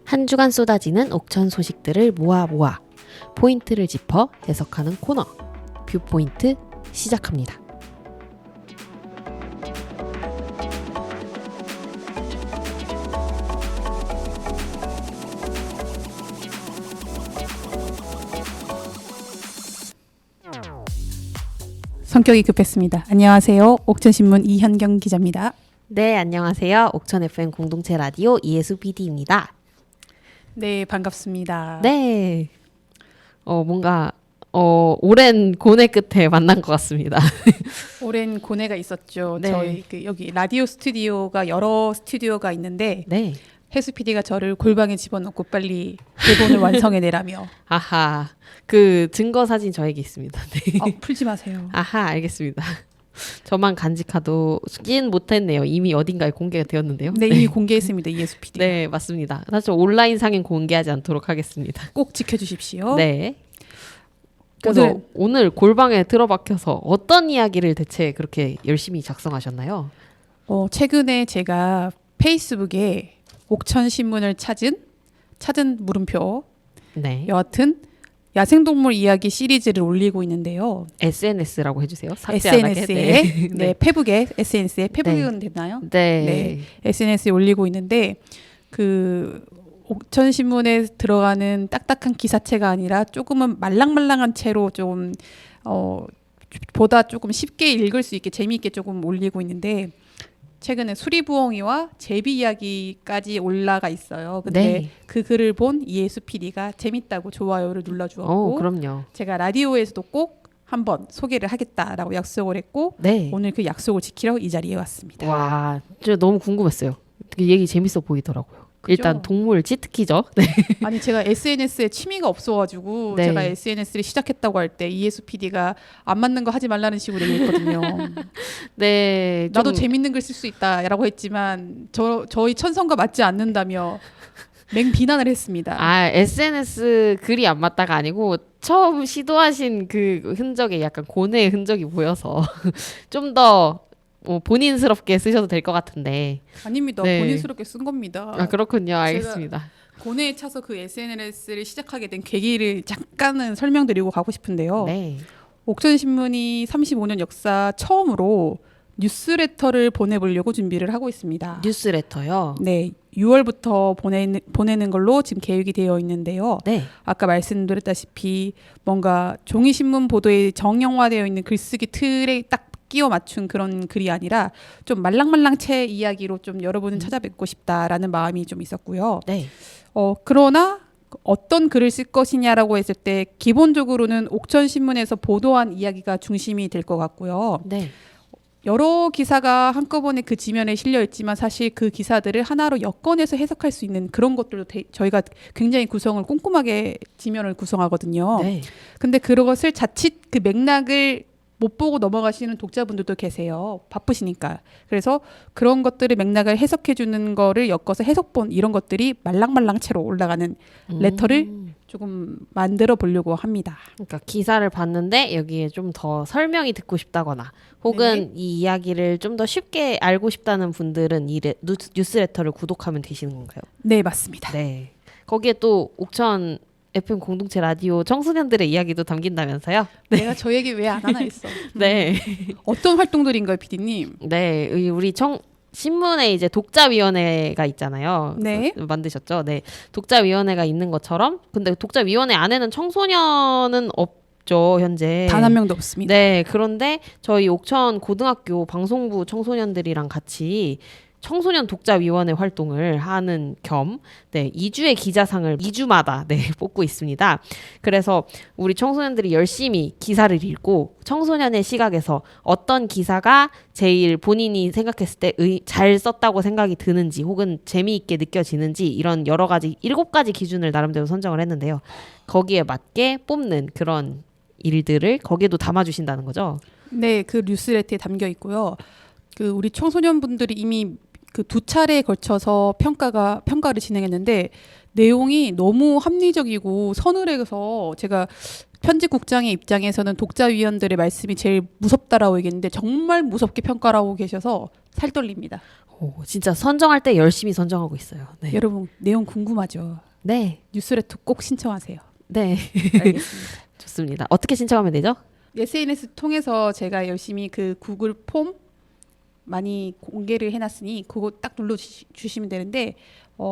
한 주간 쏟아지는 옥천 소식들을 모아 포인트를 짚어 해석하는 코너 뷰포인트 시작합니다. 성격이 급했습니다. 안녕하세요. 옥천신문 이현경 기자입니다. 네, 안녕하세요. 옥천 FM 공동체 라디오 이혜수 PD입니다. 네, 반갑습니다. 네, 뭔가 오랜 고뇌 끝에 만난 것 같습니다. 오랜 고뇌가 있었죠. 네. 저희 여기 라디오 스튜디오가 여러 스튜디오가 있는데 네, 혜수 PD가 저를 골방에 집어넣고 빨리 대본을 완성해내라며. 아하, 그 증거 사진 저에게 있습니다. 네. 풀지 마세요. 아하, 알겠습니다. 저만 간직하긴 못했네요. 이미 어딘가에 공개가 되었는데요. 네, 이미 공개했습니다. 이혜수 PD. 네, 맞습니다. 사실 온라인 상엔 공개하지 않도록 하겠습니다. 꼭 지켜주십시오. 네. 그래서 오늘 골방에 들어박혀서 어떤 이야기를 대체 그렇게 열심히 작성하셨나요? 최근에 제가 페이스북에 옥천신문을 찾은 물음표, 네. 여하튼 야생동물 이야기 시리즈를 올리고 있는데요. SNS라고 해주세요. 삭제 안 하게. SNS에 네, 페북에 SNS에 페북은 됐나요? 네. SNS에 올리고 있는데 그 옥천신문에 들어가는 딱딱한 기사체가 아니라 조금은 말랑말랑한 채로 좀 보다 조금 쉽게 읽을 수 있게 재미있게 조금 올리고 있는데 최근에 수리부엉이와 제비 이야기까지 올라가 있어요. 근데 네. 그 글을 본 이혜수 PD가 재밌다고 좋아요를 눌러주었고 그럼요. 제가 라디오에서도 꼭 한번 소개를 하겠다라고 약속을 했고 네. 오늘 그 약속을 지키러 이 자리에 왔습니다. 와, 저 너무 궁금했어요. 그 얘기 재밌어 보이더라고요. 그죠? 일단 동물 치트키죠. 네. 아니 제가 SNS에 취미가 없어가지고 네. 제가 SNS를 시작했다고 할 때 이혜수 PD가 안 맞는 거 하지 말라는 식으로 얘기했거든요. 네. 나도 좀 재밌는 글 쓸 수 있다라고 했지만 저희 천성과 맞지 않는다며 맹비난을 했습니다. SNS 글이 안 맞다가 아니고 처음 시도하신 그 흔적에 약간 고뇌의 흔적이 보여서 좀 더 본인스럽게 쓰셔도 될 것 같은데. 아닙니다. 네. 본인스럽게 쓴 겁니다. 그렇군요. 알겠습니다. 고뇌에 차서 그 SNS를 시작하게 된 계기를 잠깐은 설명드리고 가고 싶은데요. 네. 옥천신문이 35년 역사 처음으로 뉴스레터를 보내보려고 준비를 하고 있습니다. 뉴스레터요. 네, 6월부터 보내는 걸로 지금 계획이 되어 있는데요. 네. 아까 말씀드렸다시피 뭔가 종이신문 보도에 정형화되어 있는 글쓰기 틀에 딱 끼워 맞춘 그런 글이 아니라 좀 말랑말랑채 이야기로 좀 여러분을 찾아뵙고 싶다라는 마음이 좀 있었고요. 네. 그러나 어떤 글을 쓸 것이냐라고 했을 때 기본적으로는 옥천신문에서 보도한 이야기가 중심이 될 것 같고요. 네. 여러 기사가 한꺼번에 그 지면에 실려 있지만 사실 그 기사들을 하나로 엮어내서 해석할 수 있는 그런 것들도 저희가 굉장히 구성을 꼼꼼하게 지면을 구성하거든요. 네. 근데 그것을 자칫 그 맥락을 못 보고 넘어가시는 독자분들도 계세요. 바쁘시니까. 그래서 그런 것들의 맥락을 해석해 주는 거를 엮어서 해석본 이런 것들이 말랑말랑채로 올라가는 레터를 조금 만들어 보려고 합니다. 그러니까 기사를 봤는데 여기에 좀 더 설명이 듣고 싶다거나 혹은 이 이야기를 좀 더 쉽게 알고 싶다는 분들은 이 뉴스레터를 구독하면 되시는 건가요? 네, 맞습니다. 네. 거기에 또 옥천 FM 공동체 라디오 청소년들의 이야기도 담긴다면서요? 내가 저 얘기 왜 안 하나 했어. 네. 어떤 활동들인가요, PD님? 네. 우리 신문에 이제 독자위원회가 있잖아요. 네. 만드셨죠? 네. 독자위원회가 있는 것처럼 근데 독자위원회 안에는 청소년은 없죠, 현재. 단 한 명도 없습니다. 네. 그런데 저희 옥천 고등학교 방송부 청소년들이랑 같이 청소년 독자위원회 활동을 하는 겸 2주의 기자상을 2주마다 뽑고 있습니다. 그래서 우리 청소년들이 열심히 기사를 읽고 청소년의 시각에서 어떤 기사가 제일 본인이 생각했을 때 잘 썼다고 생각이 드는지 혹은 재미있게 느껴지는지 이런 여러 가지 7가지 기준을 나름대로 선정을 했는데요. 거기에 맞게 뽑는 그런 일들을 거기에도 담아주신다는 거죠? 네, 그 뉴스레터에 담겨 있고요. 그 우리 청소년분들이 이미 그 2차례에 걸쳐서 평가를 진행했는데 내용이 너무 합리적이고 서늘해서 제가 편집국장의 입장에서는 독자위원들의 말씀이 제일 무섭다라고 얘기했는데 정말 무섭게 평가를 하고 계셔서 살 떨립니다. 오, 진짜 선정할 때 열심히 선정하고 있어요. 네. 여러분 내용 궁금하죠? 네. 뉴스레터 꼭 신청하세요. 네. 알겠습니다. 좋습니다. 어떻게 신청하면 되죠? SNS 통해서 제가 열심히 그 구글 폼 많이 공개를 해놨으니 그거 딱 눌러주시면 되는데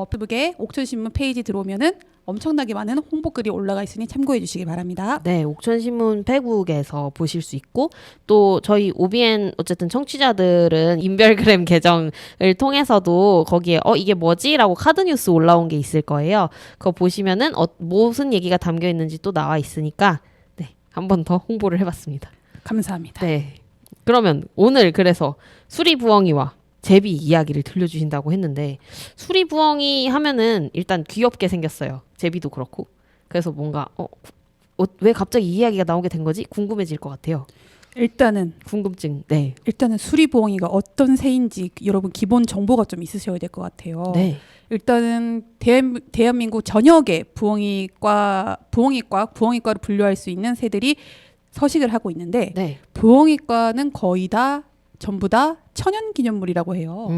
페이북에 옥천신문 페이지 들어오면은 엄청나게 많은 홍보글이 올라가 있으니 참고해 주시기 바랍니다. 네, 옥천신문 페북에서 보실 수 있고 또 저희 OBN 어쨌든 청취자들은 인별그램 계정을 통해서도 거기에 이게 뭐지? 라고 카드뉴스 올라온 게 있을 거예요. 그거 보시면은 무슨 얘기가 담겨 있는지 또 나와 있으니까 네, 한 번 더 홍보를 해봤습니다. 감사합니다. 네, 그러면 오늘 그래서 수리부엉이와 제비 이야기를 들려주신다고 했는데 수리부엉이 하면은 일단 귀엽게 생겼어요. 제비도 그렇고. 그래서 뭔가 왜 갑자기 이 이야기가 나오게 된 거지? 궁금해질 것 같아요. 일단은 궁금증. 네. 수리부엉이가 어떤 새인지 여러분 기본 정보가 좀 있으셔야 될 것 같아요. 네. 일단은 대한민국 전역에 부엉이과를 분류할 수 있는 새들이 서식을 하고 있는데 네. 부엉이과는 거의 다 전부 다 천연기념물이라고 해요.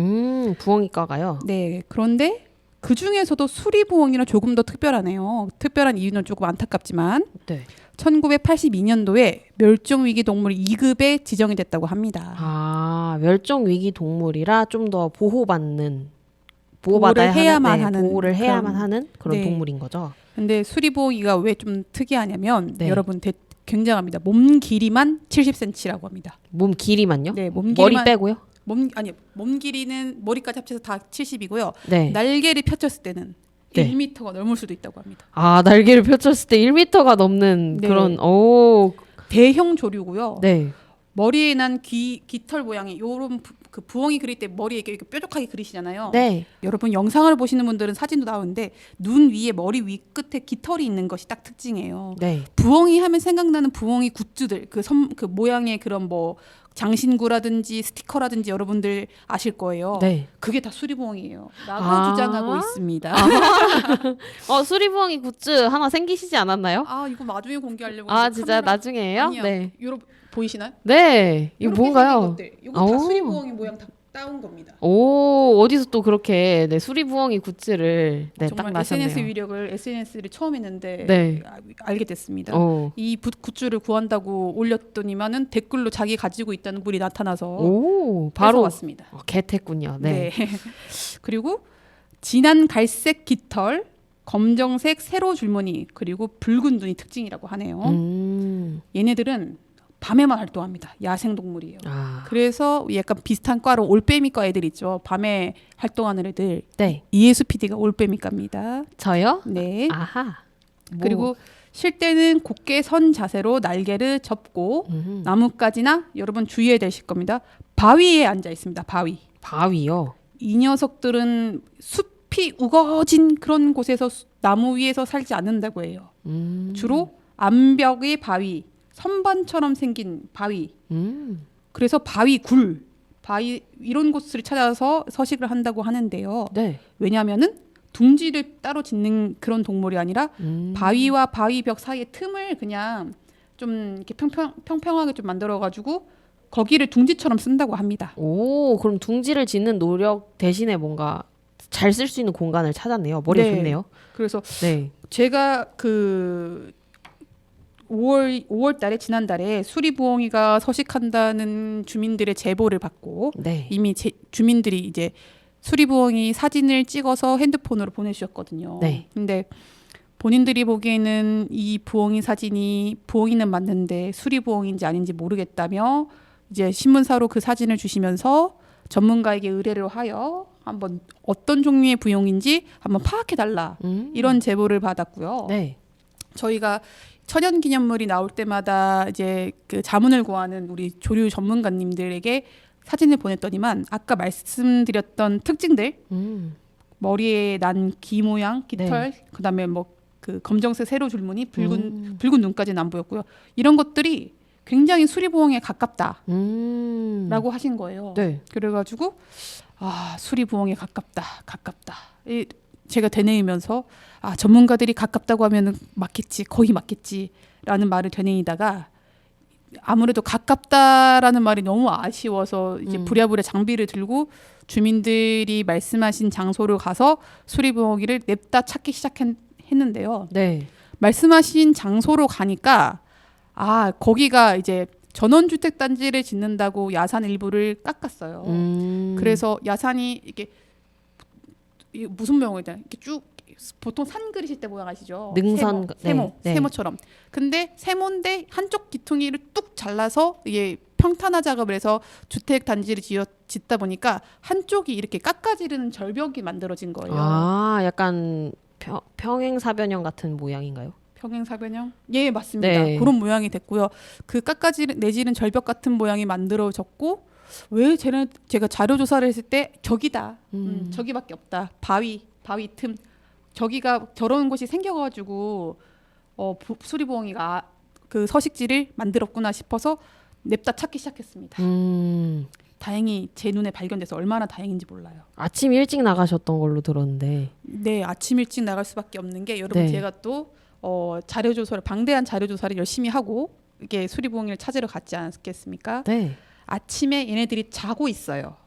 부엉이과가요. 네, 그런데 그 중에서도 수리부엉이는 조금 더 특별하네요. 특별한 이유는 조금 안타깝지만 네. 1982년도에 멸종위기 동물 2급에 지정이 됐다고 합니다. 아, 멸종위기 동물이라 좀 더 보호를 해야만 하는 보호를 해야만 하는 그런 네. 동물인 거죠. 근데 수리부엉이가 왜 좀 특이하냐면 네. 여러분 굉장합니다. 몸 길이만 70cm라고 합니다. 몸 길이만요? 네, 몸 머리 길이만 빼고요? 몸 길이는 머리까지 합쳐서 다 70이고요. 네. 날개를 펼쳤을 때는 네. 1m가 넘을 수도 있다고 합니다. 아, 날개를 펼쳤을 때 1m가 넘는 네. 그런 대형 조류고요. 네. 머리에 난 깃털 모양이 요런 그 부엉이 그릴 때 머리에 이렇게 뾰족하게 그리시잖아요. 네. 여러분 영상을 보시는 분들은 사진도 나오는데 눈 위에 머리 위 끝에 깃털이 있는 것이 딱 특징이에요. 네. 부엉이 하면 생각나는 부엉이 굿즈들 그 모양의 그런 뭐 장신구라든지 스티커라든지 여러분들 아실 거예요. 네. 그게 다 수리부엉이에요. 라고 주장하고 있습니다. 수리부엉이 굿즈 하나 생기시지 않았나요? 이거 나중에 공개하려고. 아, 진짜 나중에예요? 아니야. 네. 여러분 보이시나요? 네. 이거 뭔가요? 이거 다 오. 수리부엉이 모양 다 따온 겁니다. 오, 어디서 또 그렇게 수리부엉이 굿즈를 딱 정말 나셨네요. SNS를 처음 했는데 네. 알게 됐습니다. 오. 이 굿즈를 구한다고 올렸더니만은 댓글로 자기 가지고 있다는 분이 나타나서 오, 바로 왔습니다. 겟했군요. 네. 그리고 진한 갈색 깃털, 검정색 세로 줄무늬, 그리고 붉은 눈이 특징이라고 하네요. 얘네들은 밤에만 활동합니다. 야생 동물이에요. 그래서 약간 비슷한 과로 올빼미과 애들 있죠. 밤에 활동하는 애들. 네. 이해수 PD가 올빼미과입니다. 저요? 네. 아하. 그리고 쉴 때는 곧게 선 자세로 날개를 접고 나뭇가지나 여러분 주의해야 되실 겁니다. 바위에 앉아 있습니다. 바위요? 이 녀석들은 숲이 우거진 그런 곳에서 나무 위에서 살지 않는다고 해요. 주로 암벽의 바위, 선반처럼 생긴 바위. 그래서 바위 이런 곳을 찾아서 서식을 한다고 하는데요. 네. 왜냐하면은 둥지를 따로 짓는 그런 동물이 아니라 바위와 바위벽 사이의 틈을 그냥 좀 이렇게 평평하게 좀 만들어가지고 거기를 둥지처럼 쓴다고 합니다. 오, 그럼 둥지를 짓는 노력 대신에 뭔가 잘 쓸 수 있는 공간을 찾았네요. 머리 좋네요. 그래서 네. 제가 그 5월 달에 지난달에 수리부엉이가 서식한다는 주민들의 제보를 받고 네. 이미 주민들이 이제 수리부엉이 사진을 찍어서 핸드폰으로 보내주셨거든요. 네. 근데 본인들이 보기에는 이 부엉이 사진이 부엉이는 맞는데 수리부엉인지 아닌지 모르겠다며 이제 신문사로 그 사진을 주시면서 전문가에게 의뢰를 하여 한번 어떤 종류의 부엉인지 한번 파악해달라 이런 제보를 받았고요. 네. 저희가 천연기념물이 나올 때마다 이제 그 자문을 구하는 우리 조류 전문가님들에게 사진을 보냈더니만 아까 말씀드렸던 특징들 머리에 난 귀 모양, 깃털, 네. 그다음에 뭐 그 검정색 세로 줄무늬, 붉은 눈까지는 안 보였고요. 이런 것들이 굉장히 수리부엉이에 가깝다라고 하신 거예요. 네. 그래가지고 수리부엉이에 가깝다. 제가 되뇌이면서 전문가들이 가깝다고 하면은 맞겠지, 거의 맞겠지라는 말을 되뇌이다가 아무래도 가깝다라는 말이 너무 아쉬워서 이제 부랴부랴 장비를 들고 주민들이 말씀하신 장소로 가서 수리부엉이를 냅다 찾기 시작했는데요. 네. 말씀하신 장소로 가니까 거기가 이제 전원주택 단지를 짓는다고 야산 일부를 깎았어요. 그래서 야산이 이게 무슨 모양이냐 이렇게 쭉 보통 산 그리실 때 모양 아시죠? 능선 세모, 네. 세모처럼. 근데 세모인데 한쪽 기퉁이를 뚝 잘라서 이게 평탄화 작업을 해서 주택 단지를 짓다 보니까 한쪽이 이렇게 깎아지르는 절벽이 만들어진 거예요. 약간 평행사변형 같은 모양인가요? 평행사변형? 예, 맞습니다. 네. 그런 모양이 됐고요. 그 내지른 절벽 같은 모양이 만들어졌고 왜 제가 자료 조사를 했을 때 저기다. 저기밖에 없다. 바위 틈. 저기가 저런 곳이 생겨가지고 수리부엉이가 그 서식지를 만들었구나 싶어서 냅다 찾기 시작했습니다. 다행히 제 눈에 발견돼서 얼마나 다행인지 몰라요. 아침 일찍 나가셨던 걸로 들었는데. 네, 아침 일찍 나갈 수밖에 없는 게 여러분 네. 제가 또 방대한 자료 조사를 열심히 하고 이게 수리부엉이를 찾으러 갔지 않았겠습니까? 네. 아침에 얘네들이 자고 있어요.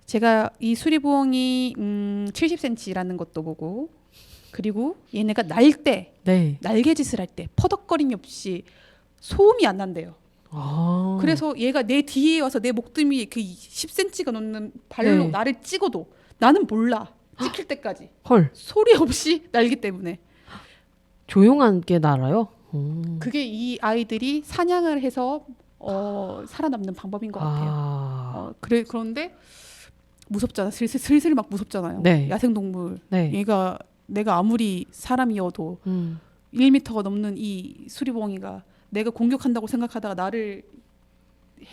제가 이 수리부엉이 70cm라는 것도 보고 그리고 얘네가 네. 날개짓을 할 때 퍼덕거림이 없이 소음이 안 난대요. 그래서 얘가 내 뒤에 와서 내 목덜미에 그 10cm가 넘는 발로 네. 나를 찍어도 나는 몰라. 찍힐 때까지. 헐. 소리 없이 날기 때문에. 조용하게 날아요? 그게 이 아이들이 사냥을 해서 살아남는 방법인 것 같아요. 그런데 무섭잖아. 슬슬 막 무섭잖아요. 네. 야생동물. 네. 내가 아무리 사람이어도 1m가 넘는 이 수리부엉이가 내가 공격한다고 생각하다가 나를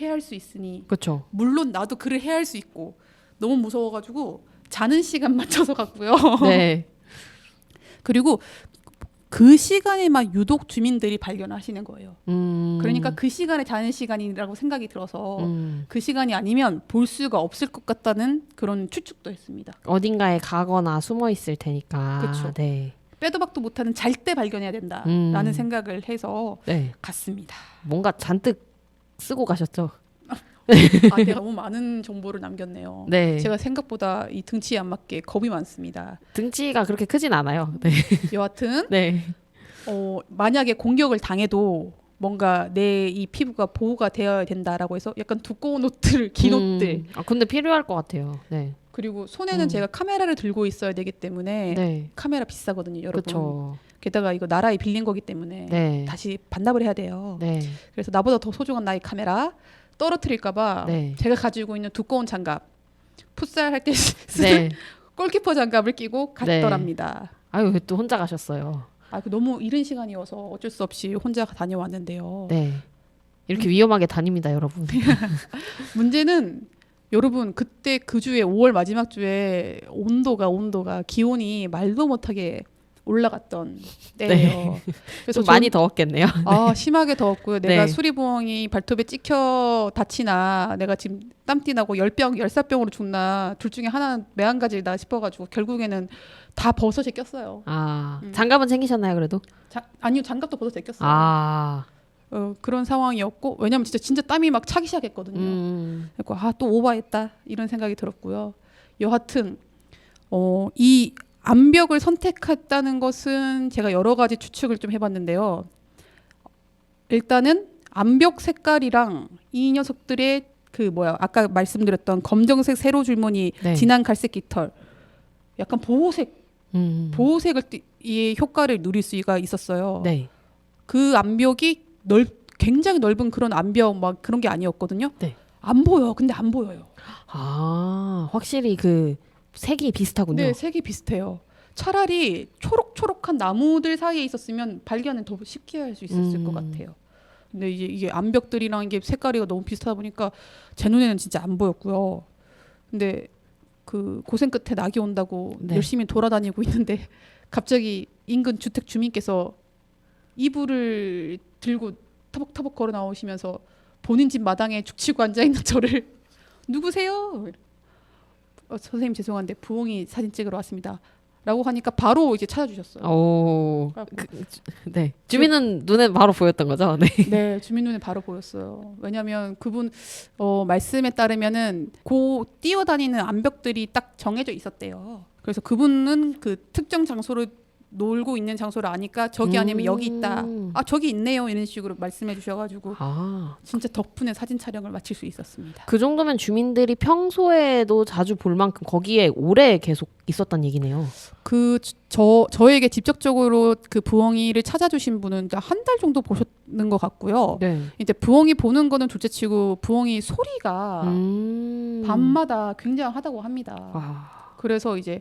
해할 수 있으니 그렇죠. 물론 나도 그를 해할 수 있고 너무 무서워가지고 자는 시간 맞춰서 갔고요. 네. 그리고 그 시간에만 유독 주민들이 발견하시는 거예요. 그러니까 그 시간에 자는 시간이라고 생각이 들어서 그 시간이 아니면 볼 수가 없을 것 같다는 그런 추측도 했습니다. 어딘가에 가거나 숨어 있을 테니까. 그쵸. 네. 빼도 박도 못하는 잘 때 발견해야 된다라는 생각을 해서 네. 갔습니다. 뭔가 잔뜩 쓰고 가셨죠? 내가 너무 많은 정보를 남겼네요. 네. 제가 생각보다 이 등치에 안 맞게 겁이 많습니다. 등치가 그렇게 크진 않아요. 네. 여하튼 네. 만약에 공격을 당해도 뭔가 내 이 피부가 보호가 되어야 된다라고 해서 약간 두꺼운 옷들, 긴 옷들. 근데 필요할 것 같아요. 네. 그리고 손에는 제가 카메라를 들고 있어야 되기 때문에 네. 카메라 비싸거든요, 여러분. 그렇죠. 게다가 이거 나라에 빌린 거기 때문에 네. 다시 반납을 해야 돼요. 네. 그래서 나보다 더 소중한 나의 카메라 떨어뜨릴까봐 네. 제가 가지고 있는 두꺼운 장갑, 풋살 할 때 쓰는 네. 골키퍼 장갑을 끼고 갔더랍니다. 아유, 왜 또 혼자 가셨어요? 너무 이른 시간이어서 어쩔 수 없이 혼자 다녀왔는데요. 네. 이렇게 위험하게 다닙니다, 여러분. 문제는 여러분 그때 그 주에 5월 마지막 주에 온도가 기온이 말도 못하게 올라갔던 때예요. 그래서 좀 많이 더웠겠네요. 심하게 더웠고요. 내가 네. 수리부엉이 발톱에 찍혀 다치나 내가 지금 땀띠 나고 열사병으로 죽나 둘 중에 하나는 매한가지다 싶어가지고 결국에는 다 버섯에 꼈어요. 장갑은 챙기셨나요, 그래도? 아니요, 장갑도 버섯에 꼈어요. 그런 상황이었고 왜냐면 진짜 땀이 막 차기 시작했거든요. 그래서 또 오버했다 이런 생각이 들었고요. 여하튼 이 암벽을 선택했다는 것은 제가 여러 가지 추측을 좀 해봤는데요. 일단은 암벽 색깔이랑 이 녀석들의 아까 말씀드렸던 검정색 세로 줄무늬, 네. 진한 갈색 깃털, 약간 보호색을 이 효과를 누릴 수가 있었어요. 네. 그 암벽이 굉장히 넓은 그런 암벽 막 그런 게 아니었거든요. 네. 안 보여. 근데 안 보여요. 확실히 그 색이 비슷하군요. 네, 색이 비슷해요. 차라리 초록초록한 나무들 사이에 있었으면 발견을 더 쉽게 할 수 있었을 것 같아요. 근데 이게 암벽들이랑 이게 색깔이 너무 비슷하다 보니까 제 눈에는 진짜 안 보였고요. 근데 그 고생 끝에 낙이 온다고 네. 열심히 돌아다니고 있는데 갑자기 인근 주택 주민께서 이불을 들고 터벅터벅 걸어 나오시면서 본인 집 마당에 죽치고 앉아 있는 저를 누구세요? 선생님 죄송한데 부엉이 사진 찍으러 왔습니다. 라고 하니까 바로 이제 찾아주셨어요. 오, 그래갖고 네. 주민은 눈에 바로 보였던 거죠? 네. 네, 주민 눈에 바로 보였어요. 왜냐하면 그분 말씀에 따르면은 뛰어다니는 암벽들이 딱 정해져 있었대요. 그래서 그분은 그 특정 장소를 놀고 있는 장소를 아니까 저기 아니면 여기 있다. 아 저기 있네요. 이런 식으로 말씀해 주셔가지고 진짜 덕분에 사진 촬영을 마칠 수 있었습니다. 그 정도면 주민들이 평소에도 자주 볼 만큼 거기에 오래 계속 있었단 얘기네요. 저에게 직접적으로 그 부엉이를 찾아주신 분은 한 달 정도 보셨는 것 같고요. 네. 이제 부엉이 보는 거는 둘째치고 부엉이 소리가 밤마다 굉장하다고 합니다. 그래서 이제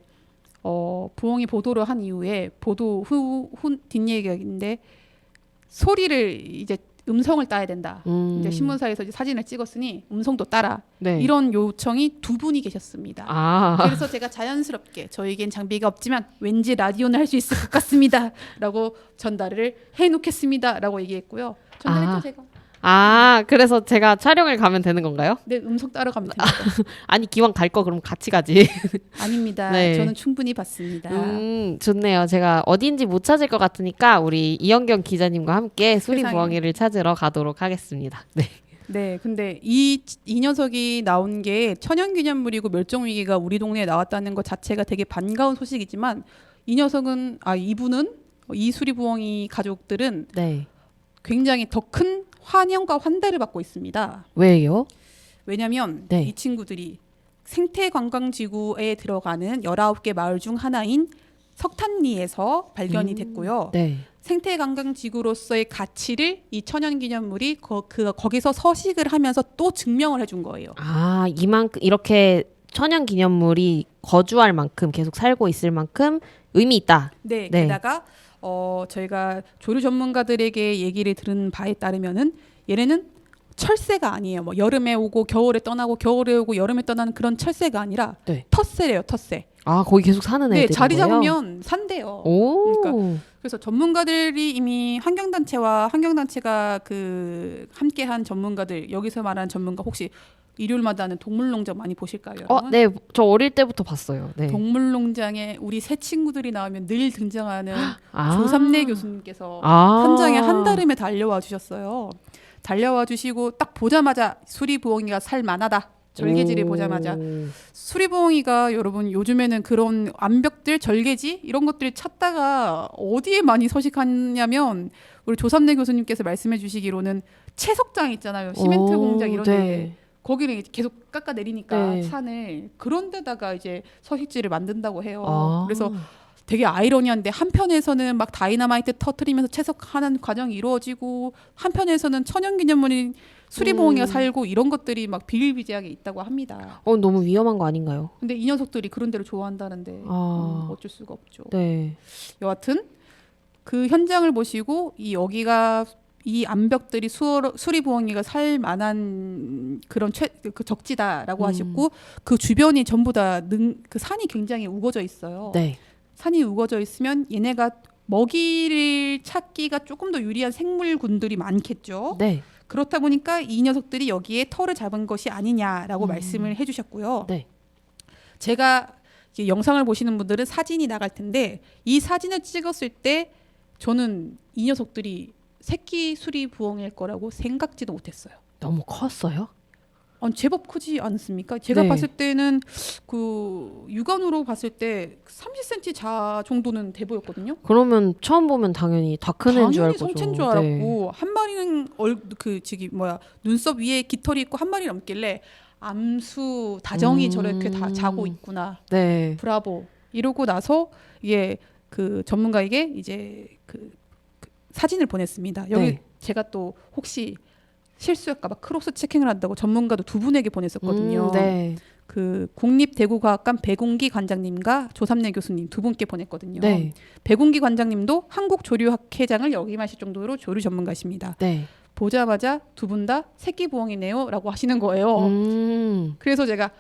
부엉이 보도를 한 이후에 보도 후 뒷얘기인데 소리를 이제 음성을 따야 된다. 이제 신문사에서 이제 사진을 찍었으니 음성도 따라. 네. 이런 요청이 2분이 계셨습니다. 그래서 제가 자연스럽게 저에겐 장비가 없지만 왠지 라디오는 할 수 있을 것 같습니다. 라고 전달을 해놓겠습니다. 라고 얘기했고요. 전달했죠 제가. 그래서 제가 촬영을 가면 되는 건가요? 네, 음성 따라가면 됩니다. 아니 기왕 갈 거 그럼 같이 가지. 아닙니다. 네. 저는 충분히 봤습니다. 좋네요. 제가 어딘지 못 찾을 것 같으니까 우리 이영경 기자님과 함께 수리부엉이를 찾으러 가도록 하겠습니다. 네. 네, 근데 이 녀석이 나온 게 천연기념물이고 멸종위기가 우리 동네에 나왔다는 것 자체가 되게 반가운 소식이지만 이분은 이 수리부엉이 가족들은 네. 굉장히 더 큰 환영과 환대를 받고 있습니다. 왜요? 왜냐하면 네. 이 친구들이 생태관광지구에 들어가는 19개 마을 중 하나인 석탄리에서 발견이 됐고요. 네. 생태관광지구로서의 가치를 이 천연기념물이 거기서 서식을 하면서 또 증명을 해준 거예요. 이만큼 이렇게 천연기념물이 거주할 만큼 계속 살고 있을 만큼 의미 있다. 네. 네. 게다가 저희가 조류 전문가들에게 얘기를 들은 바에 따르면은 얘네는 철새가 아니에요. 뭐 여름에 오고 겨울에 떠나고 겨울에 오고 여름에 떠나는 그런 철새가 아니라 네. 텃새래요. 텃새. 거기 계속 사는 애들인 네, 자리 거예요? 잡으면 산대요. 그래서 전문가들이 이미 환경단체가 그 함께한 전문가들, 여기서 말하는 전문가 혹시 일요일마다 하는 동물농장 많이 보실까요? 여러분? 네, 저 어릴 때부터 봤어요. 네. 동물농장에 우리 새 친구들이 나오면 늘 등장하는 조삼래 교수님께서 아. 현장에 한달음에 달려와 주셨어요. 달려와 주시고 딱 보자마자 수리부엉이가 살만하다. 절개지를 보자마자 수리부엉이가 여러분 요즘에는 그런 암벽들, 절개지 이런 것들을 찾다가 어디에 많이 서식하냐면 우리 조삼래 교수님께서 말씀해 주시기로는 채석장 있잖아요. 시멘트 공장 이런 데 네. 거기를 계속 깎아 내리니까 네. 산을 그런 데다가 이제 서식지를 만든다고 해요. 그래서 되게 아이러니한데 한편에서는 막 다이너마이트 터트리면서 채석하는 과정이 이루어지고 한편에서는 천연기념물인 수리부엉이가 살고 이런 것들이 막 비일비재하게 있다고 합니다. 너무 위험한 거 아닌가요? 근데 이 녀석들이 그런 데를 좋아한다는데 어쩔 수가 없죠. 네. 여하튼 그 현장을 보시고 여기가 이 암벽들이 수리부엉이가 살 만한 그런 그 적지다라고 하셨고 그 주변이 전부 다 그 산이 굉장히 우거져 있어요. 네. 산이 우거져 있으면 얘네가 먹이를 찾기가 조금 더 유리한 생물군들이 많겠죠. 네. 그렇다 보니까 이 녀석들이 여기에 털을 잡은 것이 아니냐라고 말씀을 해주셨고요. 네. 제가 영상을 보시는 분들은 사진이 나갈 텐데 이 사진을 찍었을 때 저는 이 녀석들이 새끼 수리부엉일 거라고 생각지도 못했어요. 너무 컸어요? 제법 크지 않습니까? 제가 네. 봤을 때는 그 육안으로 봤을 때 30cm 자 정도는 돼 보였거든요. 그러면 처음 보면 당연히 다 큰 애인 줄 알고. 당연히 성체인 줄 알았고 한 마리는 눈썹 위에 깃털이 있고 한 마리 넘길래 암수 다정이 저렇게 다 자고 있구나. 네. 브라보 이러고 나서 그 전문가에게 이제 그 사진을 보냈습니다. 여기 네. 제가 또 혹시 실수할까봐 크로스 체킹을 한다고 전문가도 2분에게 보냈었거든요. 네. 그 국립대구과학관 배공기 관장님과 조삼래 교수님 2분께 보냈거든요. 네. 배공기 관장님도 한국조류학회장을 역임하실 정도로 조류 전문가십니다. 네. 보자마자 2분 다 새끼부엉이네요 라고 하시는 거예요. 그래서 제가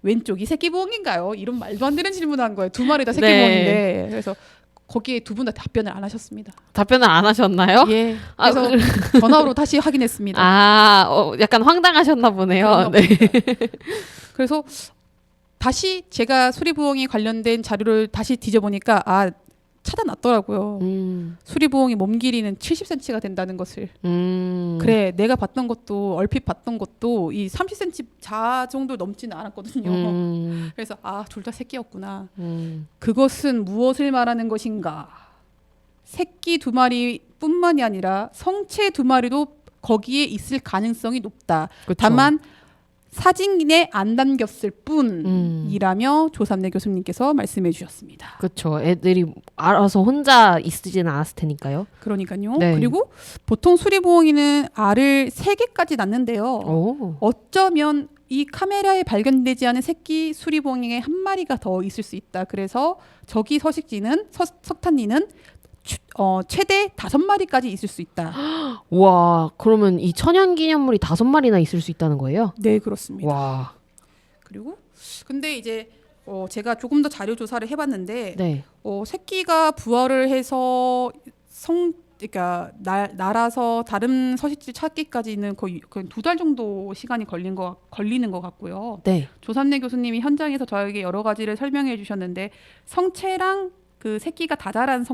왼쪽이 새끼부엉인가요? 이런 말도 안 되는 질문을 한 거예요. 2마리 다 새끼부엉인데. 네. 그래서 거기에 2분 다 답변을 안 하셨습니다. 답변을 안 하셨나요? 예. 그래서 전화로 다시 확인했습니다. 약간 황당하셨나 보네요. 네. 그래서 다시 제가 수리부엉이 관련된 자료를 다시 뒤져보니까 찾아놨더라고요. 수리부엉이 몸 길이는 70cm가 된다는 것을. 그래, 내가 봤던 것도 얼핏 봤던 것도 이 30cm 자 정도 넘지는 않았거든요. 그래서 둘 다 새끼였구나. 그것은 무엇을 말하는 것인가? 새끼 2마리뿐만이 아니라 성체 2마리도 거기에 있을 가능성이 높다. 그쵸. 다만 사진에 안 담겼을 뿐이라며 조삼래 교수님께서 말씀해 주셨습니다. 그렇죠. 애들이 알아서 혼자 있지는 않았을 테니까요. 그러니까요. 네. 그리고 보통 수리부엉이는 알을 3개까지 낳는데요. 오. 어쩌면 이 카메라에 발견되지 않은 새끼 수리부엉이에 한 마리가 더 있을 수 있다. 그래서 저기 서식지는 석탄니는 최대 5마리까지 있을 수 있다. 와, 그러면 이 천연기념물이 5마리나 있을 수 있다는 거예요? 네, 그렇습니다. 와. 그리고 근데 이제 제가 조금 더 자료 조사를 해봤는데 네. 새끼가 부화를 해서 그러니까 날아서 다른 서식지 찾기까지는 거의 2달 정도 시간이 걸리는 것 같고요. 네. 조삼래 교수님이 현장에서 저에게 여러 가지를 설명해 주셨는데 성체랑 그 새끼가 다 자란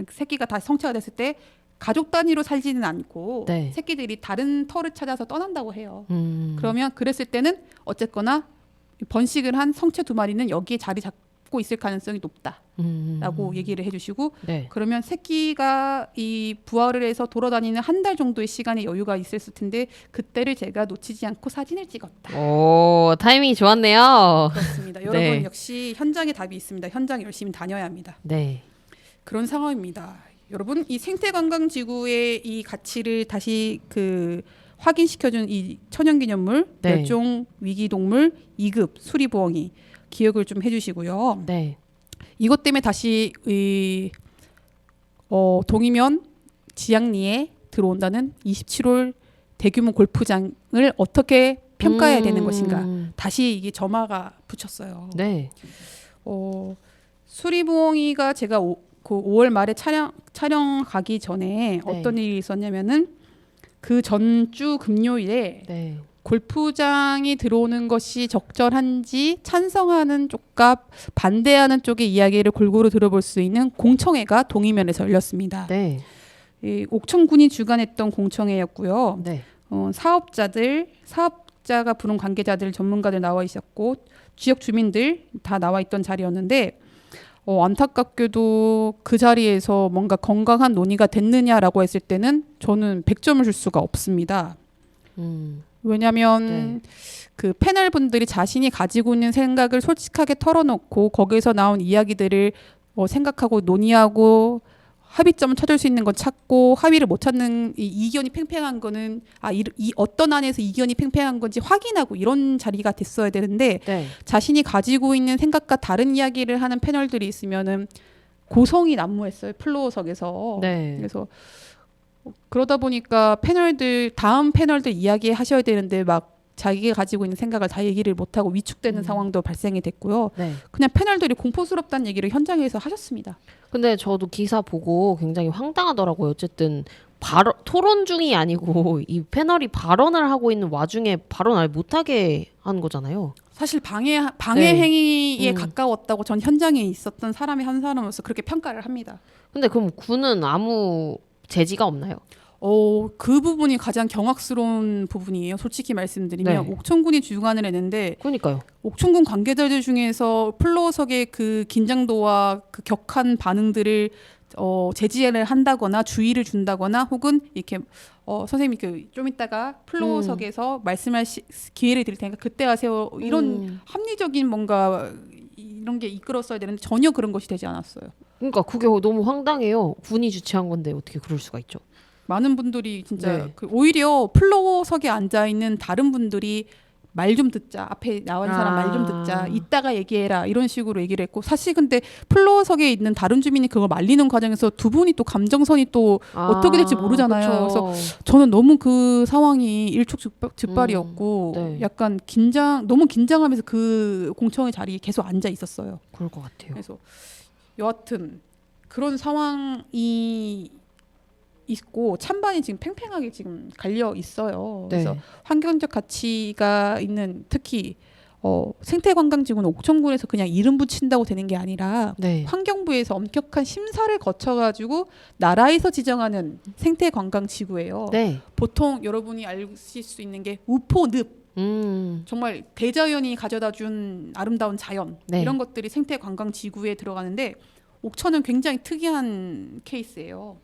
새끼가 다 성체가 됐을 때 가족 단위로 살지는 않고 네. 새끼들이 다른 터를 찾아서 떠난다고 해요. 그러면 그랬을 때는 어쨌거나 번식을 한 성체 2마리는 여기에 자리 잡고 있을 가능성이 높다라고 얘기를 해주시고 네. 그러면 새끼가 이 부화를 해서 돌아다니는 한 달 정도의 시간의 여유가 있었을 텐데 그때를 제가 놓치지 않고 사진을 찍었다. 오, 타이밍이 좋았네요. 그렇습니다. 네. 여러분 역시 현장에 답이 있습니다. 현장 열심히 다녀야 합니다. 네. 그런 상황입니다. 여러분 이 생태관광지구의 이 가치를 다시 확인시켜준 이 천연기념물 네. 멸종 위기동물 2급 수리부엉이 기억을 좀 해주시고요. 네. 이것 때문에 다시 동이면 지양리에 들어온다는 27홀 대규모 골프장을 어떻게 평가해야 되는 것인가. 다시 이게 점화가 붙였어요. 네. 수리부엉이가 제가 5월 말에 촬영 가기 전에 어떤 일이 있었냐면은 그 전주 금요일에 네. 골프장이 들어오는 것이 적절한지 찬성하는 쪽과 반대하는 쪽의 이야기를 골고루 들어볼 수 있는 공청회가 동이면에서 열렸습니다. 네. 이 옥천군이 주관했던 공청회였고요. 네. 사업자가 부른 관계자들, 전문가들 나와 있었고 지역 주민들 다 나와 있던 자리였는데 안타깝게도 그 자리에서 뭔가 건강한 논의가 됐느냐라고 했을 때는 저는 100점을 줄 수가 없습니다. 왜냐하면 그 패널 분들이 자신이 가지고 있는 생각을 솔직하게 털어놓고 거기서 나온 이야기들을 생각하고 논의하고 합의점을 찾을 수 있는 건 찾고 합의를 못 찾는 이견이 팽팽한 거는 이 어떤 안에서 이견이 팽팽한 건지 확인하고 이런 자리가 됐어야 되는데 네. 자신이 가지고 있는 생각과 다른 이야기를 하는 패널들이 있으면은 고성이 난무했어요. 플로어석에서. 네. 그래서 그러다 보니까 다음 패널들 이야기 하셔야 되는데 막 자기가 가지고 있는 생각을 다 얘기를 못하고 위축되는 상황도 발생이 됐고요. 네. 그냥 패널들이 공포스럽다는 얘기를 현장에서 하셨습니다. 근데 저도 기사 보고 굉장히 황당하더라고요. 어쨌든 토론 중이 아니고 이 패널이 발언을 하고 있는 와중에 발언 아예 못하게 한 거잖아요. 사실 방해 네. 행위에 가까웠다고 전 현장에 있었던 사람의 한 사람으로서 그렇게 평가를 합니다. 근데 그럼 군은 아무 제지가 없나요? 그 부분이 가장 경악스러운 부분이에요. 솔직히 말씀드리면 네. 옥천군이 주관을 했는데 그러니까요. 옥천군 관계자들 중에서 플로어석의 그 긴장도와 그 격한 반응들을 제지를 한다거나 주의를 준다거나 혹은 이렇게 선생님이 좀 이따가 플로어석에서 말씀할 기회를 드릴 테니까 그때 하세요. 이런 합리적인 뭔가 이런 게 이끌었어야 되는데 전혀 그런 것이 되지 않았어요. 그러니까 그게 너무 황당해요. 군이 주최한 건데 어떻게 그럴 수가 있죠? 많은 분들이 진짜 네. 오히려 플로어석에 앉아 있는 다른 분들이 말 좀 듣자. 앞에 나온 사람 말 좀 듣자. 이따가 얘기해라. 이런 식으로 얘기를 했고 사실 근데 플로어석에 있는 다른 주민이 그걸 말리는 과정에서 두 분이 또 감정선이 또 어떻게 될지 모르잖아요. 그쵸. 그래서 저는 너무 그 상황이 일촉즉발이었고 네. 약간 너무 긴장하면서 그 공청회 자리에 계속 앉아 있었어요. 그럴 것 같아요. 그래서 여하튼 그런 상황이 있고 찬반이 지금 팽팽하게 지금 갈려 있어요. 네. 그래서 환경적 가치가 있는 특히 생태관광지구는 옥천군에서 그냥 이름 붙인다고 되는 게 아니라 네. 환경부에서 엄격한 심사를 거쳐가지고 나라에서 지정하는 생태관광지구예요. 네. 보통 여러분이 아실 수 있는 게 우포늪, 정말 대자연이 가져다준 아름다운 자연 네. 이런 것들이 생태관광지구에 들어가는데 옥천은 굉장히 특이한 케이스예요.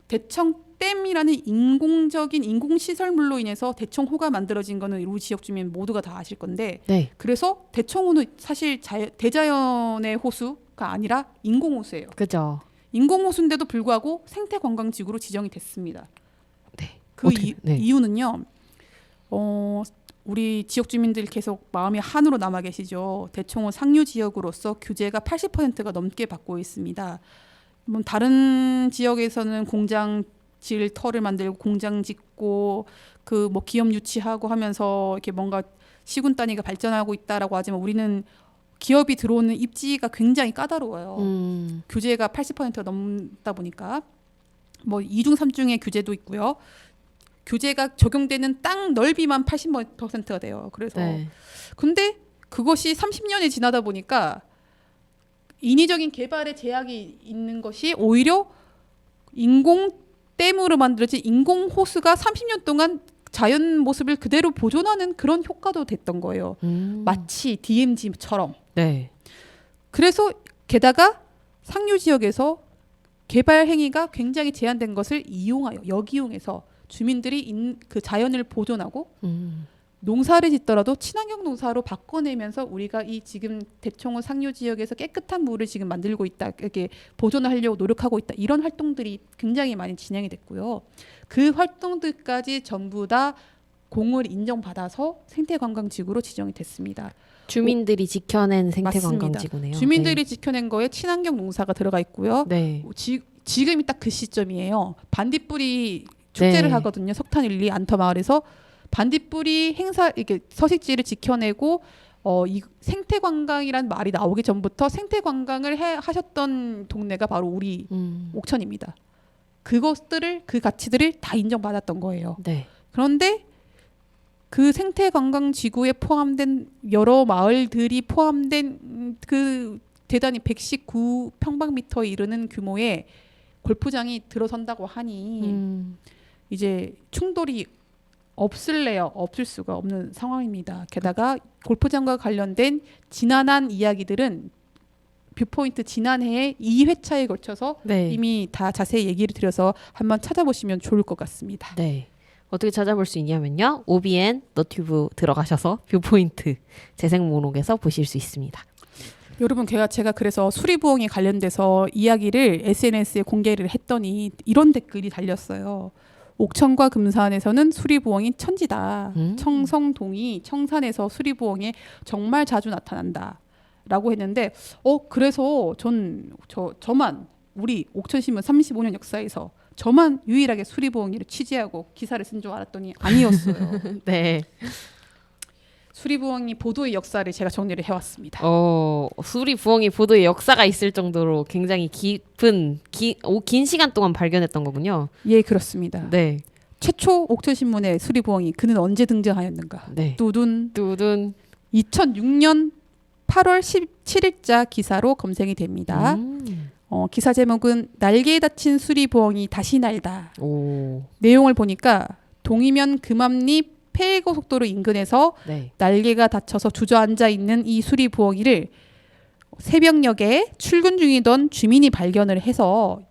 대청댐이라는 인공적인 인공시설물로 인해서 대청호가 만들어진 거는 우리 지역 주민 모두가 다 아실 건데 네. 그래서 대청호는 사실 대자연의 호수가 아니라 인공호수예요. 그죠. 인공호수인데도 불구하고 생태관광지구로 지정이 됐습니다. 네. 그 어떻게- 네. 이유는요. 우리 지역 주민들 계속 마음이 한으로 남아 계시죠. 대청호 상류 지역으로서 규제가 80%가 넘게 받고 있습니다. 뭐 다른 지역에서는 공장 질 터를 만들고 공장 짓고 그 뭐 기업 유치하고 하면서 이렇게 뭔가 시군 단위가 발전하고 있다라고 하지만 우리는 기업이 들어오는 입지가 굉장히 까다로워요. 규제가 80%가 넘다 보니까 뭐 2중 3중의 규제도 있고요. 규제가 적용되는 땅 넓이만 80%가 돼요. 그래서 네. 근데 그것이 30년이 지나다 보니까 인위적인 개발에 제약이 있는 것이 오히려 인공댐으로 만들어진 인공호수가 30년 동안 자연 모습을 그대로 보존하는 그런 효과도 됐던 거예요. 마치 DMZ처럼. 네. 그래서 게다가 상류 지역에서 개발 행위가 굉장히 제한된 것을 이용하여 역이용해서 주민들이 그 자연을 보존하고 농사를 짓더라도 친환경 농사로 바꿔내면서 우리가 이 지금 대청호 상류 지역에서 깨끗한 물을 지금 만들고 있다, 이렇게 보존을 하려고 노력하고 있다, 이런 활동들이 굉장히 많이 진행이 됐고요. 그 활동들까지 전부 다 공을 인정받아서 생태관광지구로 지정이 됐습니다. 주민들이 지켜낸 맞습니다. 생태관광지구네요. 주민들이 지켜낸 거에 친환경 농사가 들어가 있고요. 네. 지금이 딱 그 시점이에요. 반딧불이 축제를 네. 하거든요. 석탄일리 안터마을에서 반딧불이 행사 이렇게 서식지를 지켜내고 이 생태관광이란 말이 나오기 전부터 생태관광을 하셨던 동네가 바로 우리 옥천입니다. 그것들을 그 가치들을 다 인정받았던 거예요. 네. 그런데 그 생태관광지구에 포함된 여러 마을들이 포함된 그 대단히 119평방미터에 이르는 규모의 골프장이 들어선다고 하니 이제 충돌이 없을래요? 없을 수가 없는 상황입니다. 게다가 골프장과 관련된 지난한 이야기들은 뷰포인트 지난해에 2회차에 걸쳐서 네. 이미 다 자세히 얘기를 드려서 한번 찾아보시면 좋을 것 같습니다. 네. 어떻게 찾아볼 수 있냐면요. OBN 너튜브 들어가셔서 뷰포인트 재생 목록에서 보실 수 있습니다. 여러분 제가 그래서 수리부엉이 관련돼서 이야기를 SNS에 공개를 했더니 이런 댓글이 달렸어요. 옥천과 금산에서는 수리부엉이 천지다. 청성동이 청산에서 수리부엉이 정말 자주 나타난다. 라고 했는데 그래서 저만 우리 옥천신문 35년 역사에서 저만 유일하게 수리부엉이를 취재하고 기사를 쓴 줄 알았더니 아니었어요. 네. 수리부엉이 보도의 역사를 제가 정리를 해왔습니다. 수리 부엉이 보도의 역사가 있을 정도로 굉장히 긴 시간 동안 발견했던 거군요. 예, 그렇습니다. 네. 최초 옥천신문의 수리부엉이 그는 언제 등장하였는가? 네. 뚜둔 2006년 8월 17일자 기사로 검색이 됩니다. 기사 제목은 날개에 다친 수리부엉이 다시 날다. 오. 내용을 보니까 동이면 금암리 폐해고속도로 인근에서 네. 날개가 다쳐서 주저앉아 있는 이 수리부엉이를 새벽녘에 출근 중이던 주민이 발견을 해서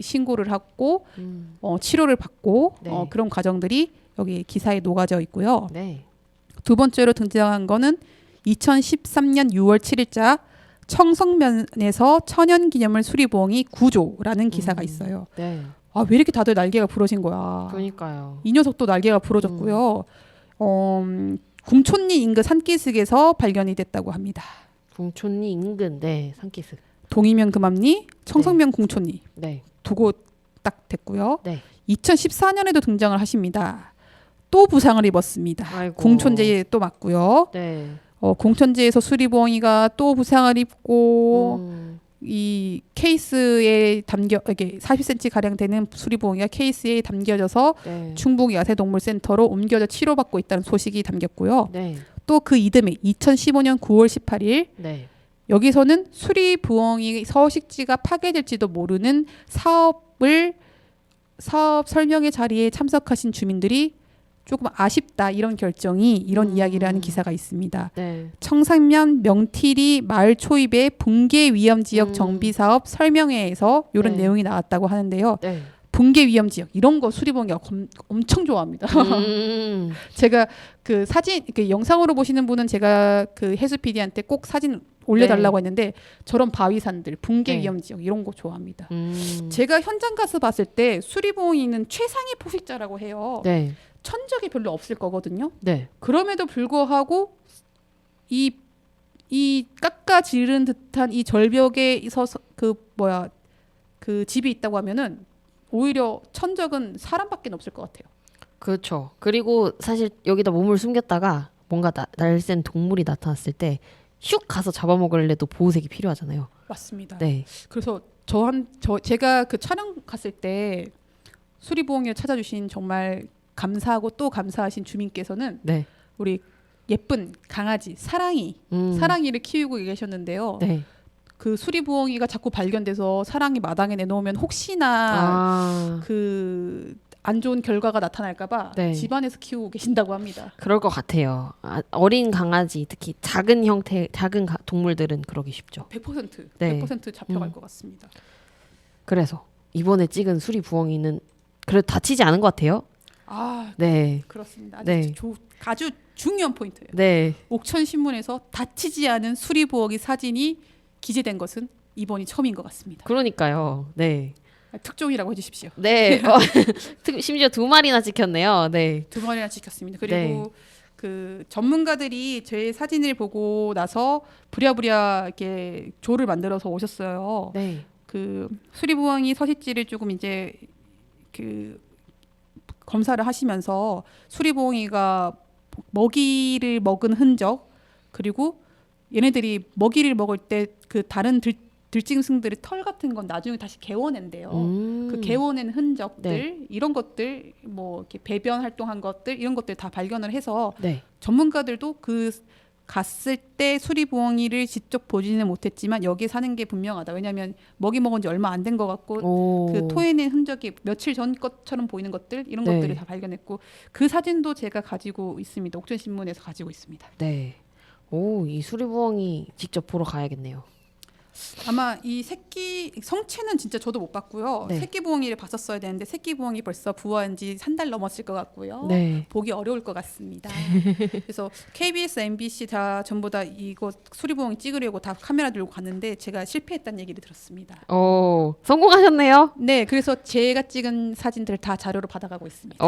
신고를 하고 치료를 받고 네. 그런 과정들이 여기 기사에 녹아져 있고요. 네. 두 번째로 등장한 거는 2013년 6월 7일자 청성면에서 천연기념물 수리부엉이 구조라는 기사가 있어요. 네. 왜 이렇게 다들 날개가 부러진 거야. 그러니까요. 이 녀석도 날개가 부러졌고요. 궁촌리 인근 산기슭에서 발견이 됐다고 합니다. 궁촌리 인근 산기슭. 동이면 금암리, 청성면 궁촌리 네. 두 곳 딱 됐고요. 네. 2014년에도 등장을 하십니다. 또 부상을 입었습니다. 아이고. 궁촌제에 또 맞고요. 네. 궁촌제에서 수리부엉이가 또 부상을 입고 이 케이스에 이게 40cm 가량 되는 수리부엉이가 케이스에 담겨져서 네. 충북 야생동물센터로 옮겨져 치료받고 있다는 소식이 담겼고요. 네. 또 그 이듬해 2015년 9월 18일 네. 여기서는 수리부엉이 서식지가 파괴될지도 모르는 사업 설명회 자리에 참석하신 주민들이 조금 아쉽다 이런 결정이 이런 이야기를 하는 기사가 있습니다. 네. 청산면 명티리 마을 초입의 붕괴 위험 지역 정비 사업 설명회에서 이런 네. 내용이 나왔다고 하는데요. 네. 붕괴 위험 지역 이런 거 수리부엉이가 엄청 좋아합니다. 제가 그 사진 그 영상으로 보시는 분은 제가 그 해수 PD한테 꼭 사진 올려달라고 했는데 저런 바위산들 붕괴 네. 위험 지역 이런 거 좋아합니다. 제가 현장 가서 봤을 때 수리부엉이는 최상위 포식자라고 해요. 네. 천적이 별로 없을 거거든요. 네. 그럼에도 불구하고 이 깎아지른 듯한 이 절벽에 서서 그 집이 있다고 하면은 오히려 천적은 사람밖에 없을 것 같아요. 그렇죠. 그리고 사실 여기다 몸을 숨겼다가 뭔가 날쌘 동물이 나타났을 때 슉 가서 잡아먹을래도 보호색이 필요하잖아요. 맞습니다. 네. 그래서 제가 그 촬영 갔을 때 수리부엉이를 찾아주신 정말 감사하고 또 감사하신 주민께서는 네. 우리 예쁜 강아지 사랑이를 키우고 계셨는데요. 네. 그 수리부엉이가 자꾸 발견돼서 사랑이 마당에 내놓으면 혹시나 그 안 좋은 결과가 나타날까봐 네. 집안에서 키우고 계신다고 합니다. 그럴 것 같아요. 어린 강아지 특히 작은 동물들은 그러기 쉽죠. 100% 네. 100% 잡혀갈 것 같습니다. 그래서 이번에 찍은 수리 부엉이는 그래도 다치지 않은 것 같아요. 아, 네. 그렇습니다. 네. 아주 중요한 포인트예요. 네. 옥천 신문에서 다치지 않은 수리부엉이 사진이 기재된 것은 이번이 처음인 것 같습니다. 그러니까요. 네. 특종이라고 해주십시오. 네. 심지어 2마리나 찍혔네요. 네. 2마리나 찍혔습니다. 그리고 네. 그 전문가들이 제 사진을 보고 나서 부랴부랴 이렇게 조를 만들어서 오셨어요. 네. 그 수리부엉이 서식지를 조금 이제 그 검사를 하시면서 수리부엉이가 먹이를 먹은 흔적 그리고 얘네들이 먹이를 먹을 때 그 다른 들짐승들의 털 같은 건 나중에 다시 개워낸대요. 그 개워낸 흔적들 네. 이런 것들 뭐 이렇게 배변 활동한 것들 이런 것들 다 발견을 해서 네. 전문가들도 그 갔을 때 수리부엉이를 직접 보지는 못했지만 여기에 사는 게 분명하다. 왜냐하면 먹이 먹은 지 얼마 안 된 것 같고 그 토해낸 흔적이 며칠 전 것처럼 보이는 것들 이런 네. 것들을 다 발견했고 그 사진도 제가 가지고 있습니다. 옥천신문에서 가지고 있습니다. 네. 오, 이 수리부엉이 직접 보러 가야겠네요. 아마 이 새끼 성체는 진짜 저도 못 봤고요. 네. 새끼 부엉이를 봤었어야 되는데 새끼 부엉이 벌써 부화한 지 3달 넘었을 것 같고요. 네. 보기 어려울 것 같습니다. 그래서 KBS, MBC 다 전부 다 이거 수리부엉이 찍으려고 다 카메라 들고 갔는데 제가 실패했다는 얘기를 들었습니다. 오, 성공하셨네요. 네, 그래서 제가 찍은 사진들 다 자료로 받아가고 있습니다.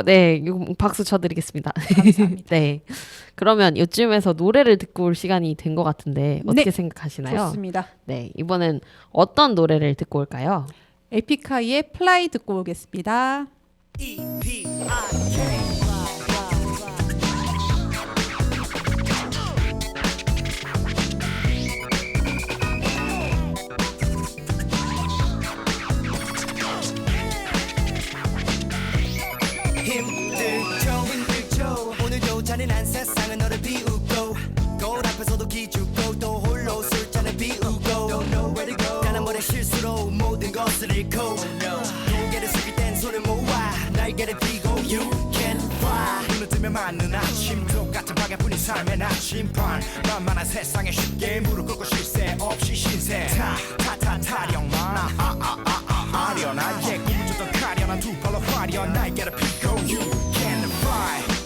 네. 이거 박수 쳐드리겠습니다. 감사합니다. 네. 그러면 이쯤에서 노래를 듣고 올 시간이 된 것 같은데 어떻게 네. 생각하시나요? 좋습니다. 네. 이번엔 어떤 노래를 듣고 올까요? 에픽하이의 플라이 듣고 오겠습니다. 힘들죠 오늘도 잔인한 세상은 너를 비우고 거울 앞에서도 기죽고 또 홀로 술잔을 비우고 Don't know where to go 단 한 번의 실수로 모든 것을 잃고 고개를 숙일 땐 손을 모아 날개를 펴고 You can fly 눈을 뜨면 맞는 아침 똑같은 방해뿐인 삶의 나침반 만만한 세상에 쉽게 무릎 꿇고 쉴 새 없이 신세 타령만 아련한 예 꿈을 쫓던 가련한 두 발로 화려한 날개를 펴고 You can fly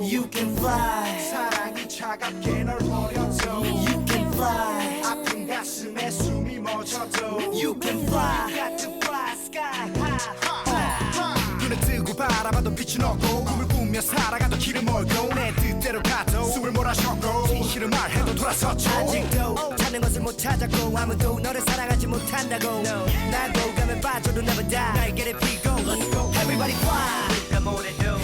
You can fly 사랑이 차갑게 널 버려도 You can fly 아픈 가슴에 숨이 멎어도 You can fly Got to fly sky high 눈을 뜨고 바라봐도 빛은 없고 꿈을 꾸며 멈추며 살아가도 길을 멀고 내 뜻대로 가도 숨을 몰아쉬었고 진실을 말해도 돌아섰죠 아직도 찾는 것을 못 찾았고 아무도 너를 사랑하지 못한다고 나고 가면 빠져도 never die 날개를 피고 Let's go everybody fly 우리가 뭐래도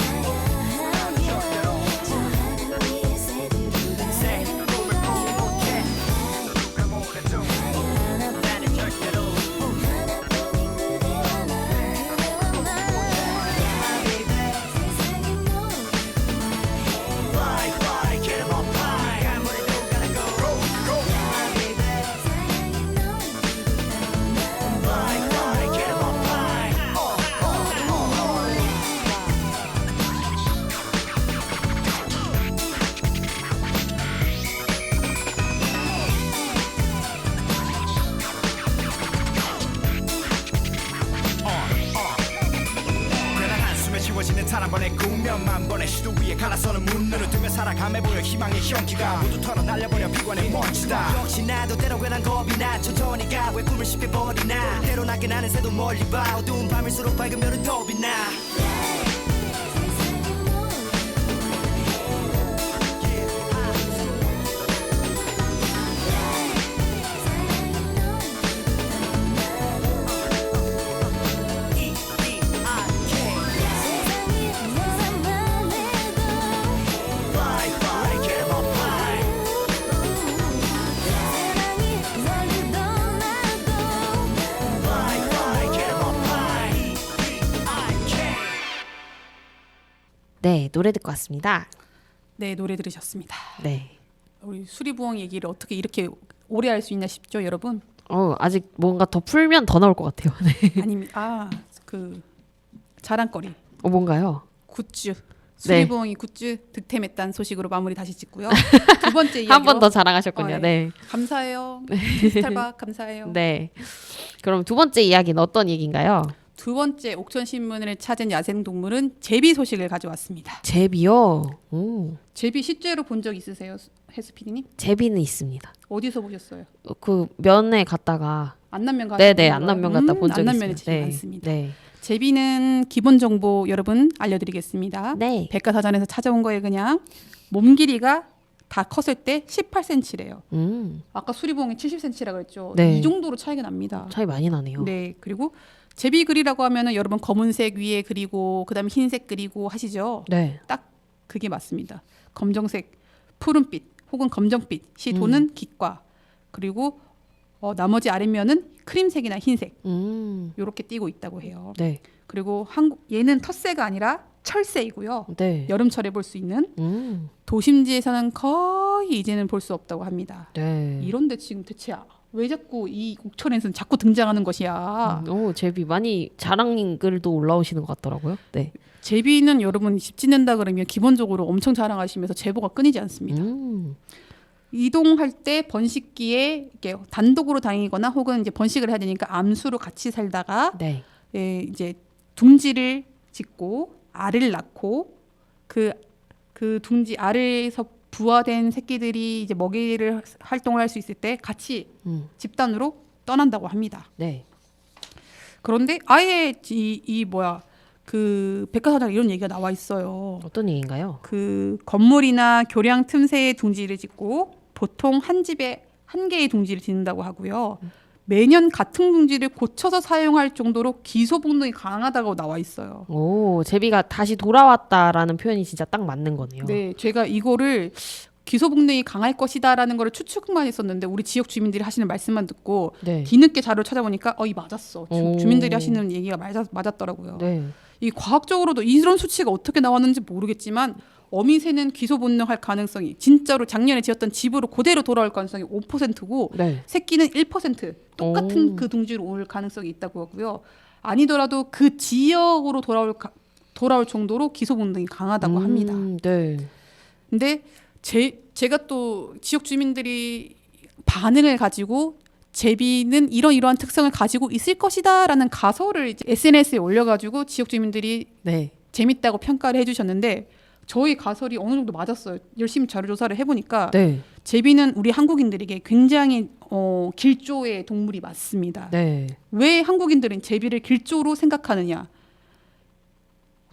한 번에 꾸며만 번의 시도 위에 갈라서는 문 눈을 뜨며 살아감해 보여 희망의 형기가 모두 털어날려버려 비관의 먼지다 역시 나도 때론 괜한 겁이 나 천천히 가 왜 꿈을 쉽게 버리나 때로 낮게 나는 새도 멀리 봐 어두운 밤일수록 밝으면 더 빛나 네, 노래 듣고 왔습니다. 네, 노래 들으셨습니다. 네. 우리 수리부엉 얘기를 어떻게 이렇게 오래 할 수 있나 싶죠, 여러분? 아직 뭔가 더 풀면 더 나올 것 같아요. 네. 아니면 그 자랑거리 뭔가요? 굿즈 수리부엉이 굿즈 득템했다는 소식으로 마무리 다시 짓고요. 두 번째 이야기로 한 번 더 자랑하셨군요. 네. 감사해요. 스타벅 감사해요. 네. 그럼 두 번째 이야기는 어떤 얘기인가요? 두 번째 옥천신문을 찾은 야생동물은 제비 소식을 가져왔습니다. 제비요. 오. 제비 실제로 본 적 있으세요, 해수피디님? 제비는 있습니다. 어디서 보셨어요? 그 면에 갔다가 안남면 가서 네네 안남면 갔다 본 적이 안남면에 있어요. 제비 많습니다. 네. 제비는 기본 정보 여러분 알려드리겠습니다. 네. 백과사전에서 찾아온 거에 그냥 몸 길이가 다 컸을 때 18cm래요. 아까 수리봉이 70cm라 그랬죠. 네. 이 정도로 차이가 납니다. 차이 많이 나네요. 네, 그리고 제비 그리라고 하면은 여러분 검은색 위에 그리고 그다음에 흰색 그리고 하시죠. 네. 딱 그게 맞습니다. 검정색, 푸른빛 혹은 검정빛이 도는 깃과 그리고 나머지 아래면은 크림색이나 흰색 이렇게 띄고 있다고 해요. 네. 그리고 얘는 텃새가 아니라 철새이고요. 네. 여름철에 볼 수 있는 도심지에서는 거의 이제는 볼 수 없다고 합니다. 네. 이런데 지금 대체 왜 자꾸 이 옥천에서는 자꾸 등장하는 것이야. 제비 많이 자랑 글도 올라오시는 것 같더라고요. 네. 제비는 여러분 집 짓는다 그러면 기본적으로 엄청 자랑하시면서 제보가 끊이지 않습니다. 이동할 때 번식기에 이렇게 단독으로 다니거나 혹은 이제 번식을 해야 되니까 암수로 같이 살다가 네. 이제 둥지를 짓고 알을 낳고 그 둥지 알에서 부화된 새끼들이 이제 먹이를 활동을 할 수 있을 때 같이 집단으로 떠난다고 합니다. 네. 그런데 아예 그 백과사전에 이런 얘기가 나와 있어요. 어떤 얘기인가요? 그 건물이나 교량 틈새에 둥지를 짓고 보통 한 집에 한 개의 둥지를 짓는다고 하고요. 매년 같은 둥지를 고쳐서 사용할 정도로 기소 본능이 강하다고 나와 있어요. 제비가 다시 돌아왔다라는 표현이 진짜 딱 맞는 거네요. 네, 제가 이거를 기소 본능이 강할 것이다라는 거를 추측만 했었는데 우리 지역 주민들이 하시는 말씀만 듣고 네. 뒤늦게 자료를 찾아보니까 이 맞았어. 주민들이 하시는 얘기가 맞았더라고요. 네. 이 과학적으로도 이런 수치가 어떻게 나왔는지 모르겠지만 어미새는 기소 본능할 가능성이 진짜로 작년에 지었던 집으로 그대로 돌아올 가능성이 5%고 네. 새끼는 1% 똑같은 그 둥지로 올 가능성이 있다고 하고요. 아니더라도 그 지역으로 돌아올 정도로 기소 본능이 강하다고 합니다. 네. 근데 제가 또 지역 주민들이 반응을 가지고 제비는 이러이러한 특성을 가지고 있을 것이다라는 가설을 이제 SNS에 올려가지고 지역 주민들이 네. 재밌다고 평가를 해주셨는데 저희 가설이 어느 정도 맞았어요. 열심히 자료 조사를 해보니까 네. 제비는 우리 한국인들에게 굉장히 길조의 동물이 맞습니다. 네. 왜 한국인들은 제비를 길조로 생각하느냐?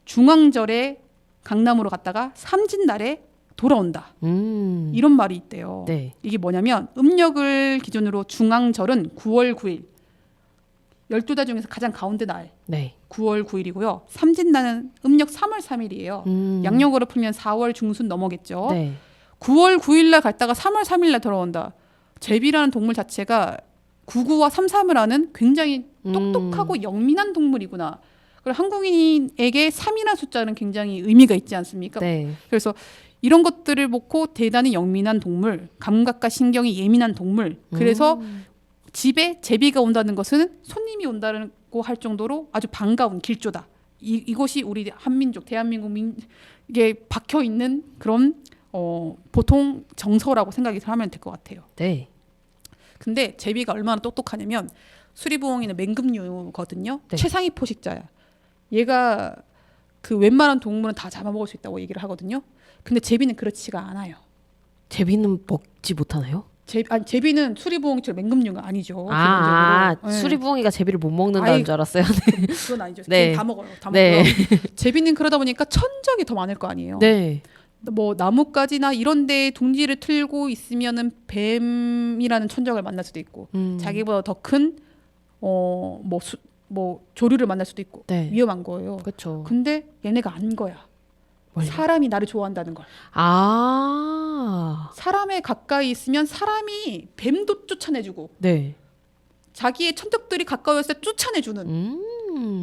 중앙절에 강남으로 갔다가 삼진날에 돌아온다. 음. 이런 말이 있대요. 네. 이게 뭐냐면 음력을 기준으로 중앙절은 9월 9일. 12달 중에서 가장 가운데 날 네. 9월 9일이고요. 삼진날은 음력 3월 3일이에요. 양력으로 풀면 4월 중순 넘어겠죠. 네. 9월 9일날 갔다가 3월 3일날 돌아온다. 제비라는 동물 자체가 99와 33을 하는 굉장히 똑똑하고 영민한 동물이구나. 그리고 한국인에게 3이라는 숫자는 굉장히 의미가 있지 않습니까? 네. 그래서 이런 것들을 보고 대단히 영민한 동물, 감각과 신경이 예민한 동물. 그래서 집에 제비가 온다는 것은 손님이 온다고 할 정도로 아주 반가운 길조다. 이것이 우리 한민족, 대한민국 이게 박혀 있는 그런 보통 정서라고 생각이 하면 될 것 같아요. 네. 근데 제비가 얼마나 똑똑하냐면 수리부엉이는 맹금류거든요. 네. 최상위 포식자야. 얘가 그 웬만한 동물은 다 잡아먹을 수 있다고 얘기를 하거든요. 근데 제비는 그렇지가 않아요. 제비는 먹지 못하나요? 제비는 수리부엉이처럼 맹금류가 아니죠. 기본적으로. 수리부엉이가 제비를 못 먹는다는 아이, 줄 알았어요. 그건 아니죠. 네. 걔는 다 먹어요. 다 네. 먹고요. 제비는 그러다 보니까 천적이 더 많을 거 아니에요. 네. 뭐 나뭇가지나 이런 데 둥지를 틀고 있으면은 뱀이라는 천적을 만날 수도 있고 자기보다 더 큰 뭐 조류를 만날 수도 있고 네. 위험한 거예요. 그렇죠. 근데 얘네가 안 거야. 뭘요? 사람이 나를 좋아한다는 걸. 아. 사람에 가까이 있으면 사람이 뱀도 쫓아내주고 네. 자기의 천적들이 가까웠을 때 쫓아내주는.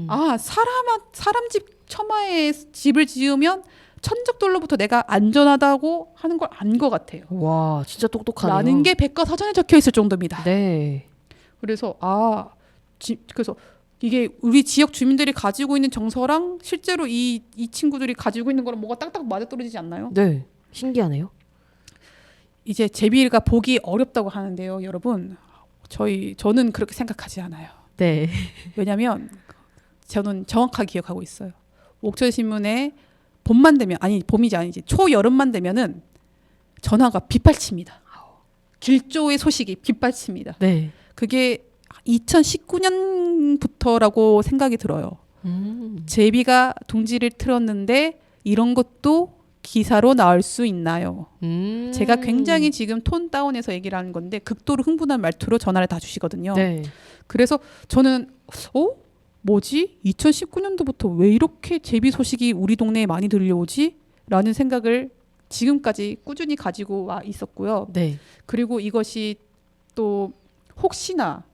아 사람 집 처마에 집을 지으면 천적들로부터 내가 안전하다고 하는 걸 안 것 같아요. 와, 진짜 똑똑하네요. 라는 게 백과사전에 적혀 있을 정도입니다. 네. 그래서 그래서 이게 우리 지역 주민들이 가지고 있는 정서랑 실제로 이 친구들이 가지고 있는 거랑 뭐가 딱딱 맞아떨어지지 않나요? 네. 신기하네요. 이제 제비가 보기 어렵다고 하는데요, 여러분. 저는 그렇게 생각하지 않아요. 네. 왜냐하면 저는 정확하게 기억하고 있어요. 옥천신문에 봄만 되면 봄이지 아니지 초여름만 되면은 전화가 빗발칩니다. 길조의 소식이 빗발칩니다. 네. 그게 2019년부터라고 생각이 들어요. 제비가 둥지를 틀었는데 이런 것도 기사로 나올 수 있나요? 제가 굉장히 지금 톤 다운해서 얘기를 하는 건데 극도로 흥분한 말투로 전화를 다 주시거든요. 네. 그래서 저는 뭐지? 2019년도부터 왜 이렇게 제비 소식이 우리 동네에 많이 들려오지? 라는 생각을 지금까지 꾸준히 가지고 와 있었고요. 네. 그리고 이것이 또 혹시나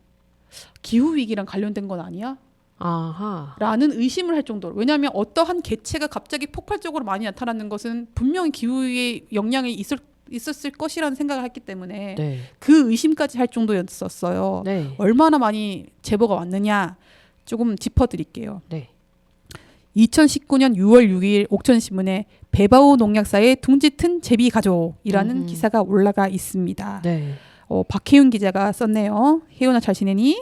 기후위기랑 관련된 건 아니야? 아하. 라는 의심을 할 정도로. 왜냐하면 어떠한 개체가 갑자기 폭발적으로 많이 나타나는 것은 분명히 기후위의 영향이 있었을 것이라는 생각을 했기 때문에 네. 그 의심까지 할 정도였었어요. 네. 얼마나 많이 제보가 왔느냐 조금 짚어드릴게요. 네. 2019년 6월 6일 옥천신문에 배바우 농약사의 둥지 튼 제비 가족이라는 기사가 올라가 있습니다. 네. 박혜윤 기자가 썼네요. 혜윤아 잘 지내니?